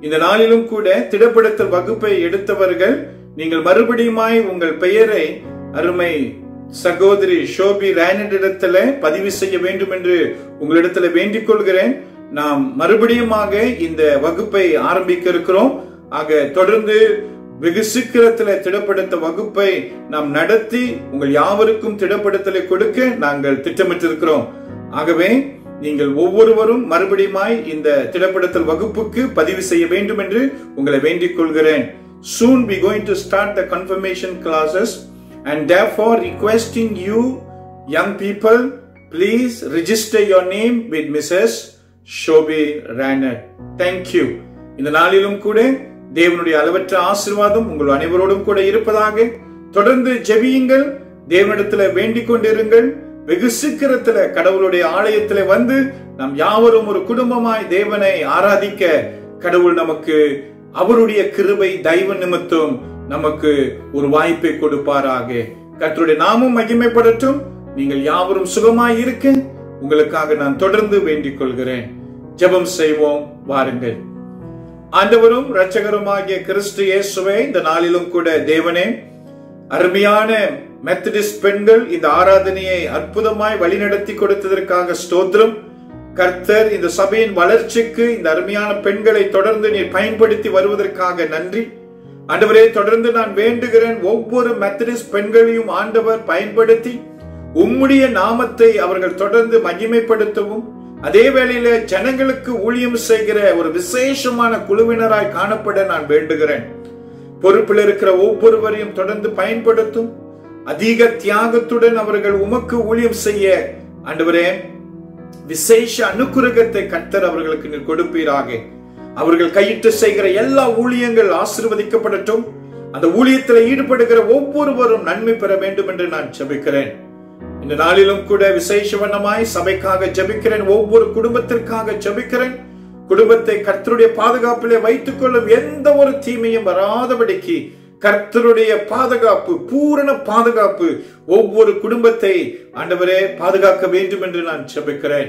இந்த நாளிலும் கூட திடப்படுத்தல் வகுப்பை எடுத்தவர்கள் நீங்கள் மறுபடியுமாய் உங்கள் பெயரை அருமை சகோதரி ஷோபி ரானடிடத்துல பதிவு செய்ய வேண்டும் என்று உங்களிடத்துல வேண்டிக் கொள்கிறேன். நாம் மறுபடியுமாக இந்த வகுப்பை ஆரம்பிக்க இருக்கிறோம். ஆக தொடர்ந்து வெகு சீக்கிரத்தில் திடப்படுத்த வகுப்பை நாம் நடத்தி உங்கள் யாவருக்கும் திடப்படுத்தலை கொடுக்க நாங்கள் திட்டமிட்டிருக்கிறோம். ஆகவே நீங்கள் ஒவ்வொருவரும் மறுபடியுமாய் இந்த திடப்படுத்தல் வகுப்புக்கு பதிவு செய்ய வேண்டும் என்று உங்களை வேண்டிக் கொள்கிறேன். Soon we going to start the confirmation classes, and therefore requesting you young people, please register your name with Mrs. Shobi Ranat. Thank you. இந்த நாளிலும் கூட தேவனுடைய அளவற்ற ஆசீர்வாதம் உங்கள் அனைவரோடும் கூட இருப்பதாக. தொடர்ந்து ஜெபியுங்கள், தேவனிடத்தில் வேண்டிக் கொண்டிருங்கள். வெகு சீக்கிரத்தில் கடவுளுடைய ஆலயத்தில் வந்து நாம் யாவரும் ஒரு குடும்பமாய் தேவனை ஆராதிக்க கடவுள் நமக்கு அவருடைய கிருபை தயவு நிமித்தம் நமக்கு ஒரு வாய்ப்பை கொடுப்பாராக. கர்த்தருடைய நாமம் மகிமைப்படட்டும். நீங்கள் யாவரும் சுகமாய் இருக்க உங்களுக்காக நான் தொடர்ந்து வேண்டிக் கொள்கிறேன். ஜெபம் செய்வோம் வாருங்கள். ஆண்டவரும் இரட்சகருமாகிய கிறிஸ்து இயேசுவே, இந்த நாளிலும் கூட தேவனே, அருமையான மெத்தடிஸ்ட் பெண்கள் இந்த ஆராதனையை அற்புதமாய் வழிநடத்தி கொடுத்ததற்காக ஸ்தோத்திரம். கர்த்தர் இந்த சபையின் வளர்ச்சிக்கு இந்த அருமையான பெண்களை தொடர்ந்து நீர் பயன்படுத்தி வருவதற்காக நன்றி. ஆண்டவரே, தொடர்ந்து நான் வேண்டுகிறேன், ஒவ்வொரு மெத்தடிஸ்ட் பெண்களையும் ஆண்டவர் பயன்படுத்தி உம்முடைய நாமத்தை அவர்கள் தொடர்ந்து மகிமைப்படுத்தவும், அதே வேளையில ஜனங்களுக்கு ஊழியம் செய்கிற ஒரு விசேஷமான குழுவினராய் காணப்பட நான் வேண்டுகிறேன். பொறுப்பில் இருக்கிற ஒவ்வொருவரையும் தொடர்ந்து பயன்படுத்தும். அதிக தியாகத்துடன் அவர்கள் உமக்கு ஊழியம் செய்ய ஆண்டவரே விசேஷ அனுக்கிரகத்தை கர்த்தர் அவர்களுக்கு நீர் கொடுப்பீராக. அவர்கள் கையிட்டு செய்கிற எல்லா ஊழியங்கள் ஆசீர்வதிக்கப்படட்டும். அந்த ஊழியத்தில் ஈடுபடுகிற ஒவ்வொருவரும் நன்மை பெற வேண்டும் என்று நான் ஜெபிக்கிறேன். இந்த நாளிலும் கூட விசேஷ வண்ணமாய் சபைக்காக ஜெபிக்கிறேன், ஒவ்வொரு குடும்பத்திற்காக ஜெபிக்கிறேன். குடும்பத்தை கர்த்தருடைய பாதுகாப்பிலே வைத்துக் கொள்ளும், எந்த ஒரு தீமையும் வராதபடிக்கு கர்த்தருடைய பாதுகாப்பு, பூரண பாதுகாப்பு ஒவ்வொரு குடும்பத்தை ஆண்டவரே பாதுகாக்க வேண்டும் என்று நான் ஜெபிக்கிறேன்.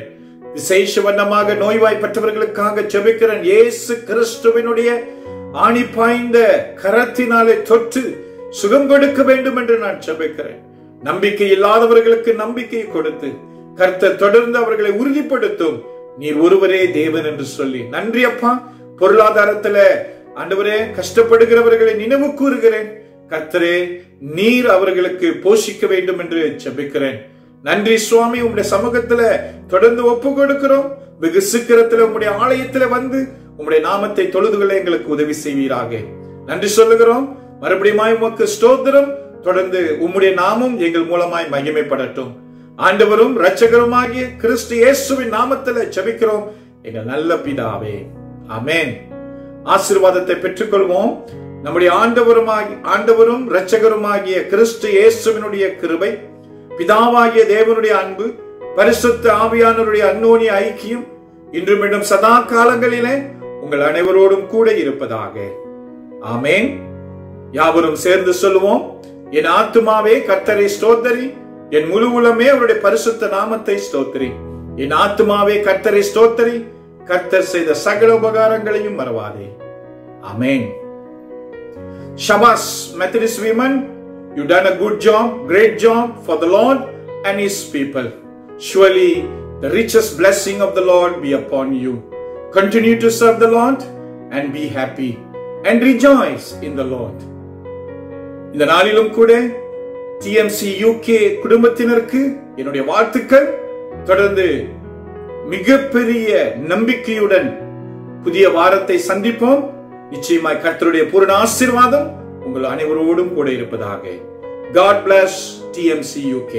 விசேஷ வண்ணமாக நோய்வாய்ப்பட்டவர்களுக்காக ஜெபிக்கிறேன். இயேசு கிறிஸ்துவினுடைய ஆணி பாய்ந்த கரத்தினாலே தொட்டு சுகம் கொடுக்க வேண்டும் என்று நான் ஜெபிக்கிறேன். நம்பிக்கை இல்லாதவர்களுக்கு நம்பிக்கையை கொடுத்து கர்த்தர் தொடர்ந்து அவர்களை உறுதிப்படுத்தும். நீர் ஒருவரே தேவன் என்று சொல்லி நன்றி அப்பா. பொருளாதாரத்துல ஆண்டவரே கஷ்டப்படுகிறவர்களை நினைவு கூறுகிறேன். கர்த்தரே, நீர் அவர்களுக்கு போஷிக்க வேண்டும் என்று ஜெபிக்கிறேன். நன்றி சுவாமி. உம்முடைய சமூகத்துல தொடர்ந்து ஒப்பு கொடுக்கிறோம். வெகு சீக்கிரத்துல உம்முடைய ஆலயத்துல வந்து உம்முடைய நாமத்தை தொழுதுகளை எங்களுக்கு உதவி செய்வீராக. நன்றி சொல்லுகிறோம். மறுபடியும் உமக்கு ஸ்தோத்திரம். தொடர்ந்து உம்முடைய நாமம் எங்கள் மூலமாய் மகிமைப்படட்டும். ஆண்டவரும் இரட்சகருமாகிய கிறிஸ்து இயேசுவின் நாமத்தில் ஜெபிக்கிறோம் எங்கள் நல்ல பிதாவே, ஆமென். ஆசீர்வாதத்தை பெற்றுக்கொள்வோம். நம்முடைய ஆண்டவரும் இரட்சகருமாகிய கிறிஸ்து இயேசுவினுடைய கிருபை, பிதாவாகிய தேவனுடைய அன்பு, பரிசுத்த ஆவியானவருடைய அந்யோன்ய ஐக்கியம் இன்றும் மீண்டும் சதா காலங்களிலே உங்கள் அனைவரோடும் கூட இருப்பதாக. ஆமென். யாவரும் சேர்ந்து சொல்லுவோம். என் ஆத்துமாவே கர்த்தரை ஸ்தோத்திரி, என் முழு உளமே அவருடைய பரிசுத்த நாமத்தை ஸ்தோத்திரி. என் ஆத்துமாவே கர்த்தரை ஸ்தோத்திரி, கர்த்தர் செய்த சகல உபகாரங்களையும் மறவாதே. ஆமென். Shabbos, Methodist women, you done a good job, great job for the Lord and His people. Surely the richest blessing of the Lord be upon you. Continue to serve the Lord and be happy and rejoice in the Lord. இந்த நாளிலும் கூட TMC UK குடும்பத்தினருக்கு என்னுடைய வாழ்த்துக்கள். தொடர்ந்து மிகப்பெரிய நம்பிக்கையுடன் புதிய வாரத்தை சந்திப்போம். நிச்சயமாய் கர்த்தருடைய பூரண ஆசீர்வாதம் உங்கள் அனைவரோடும் கூட இருப்பதாக. God bless TMC UK.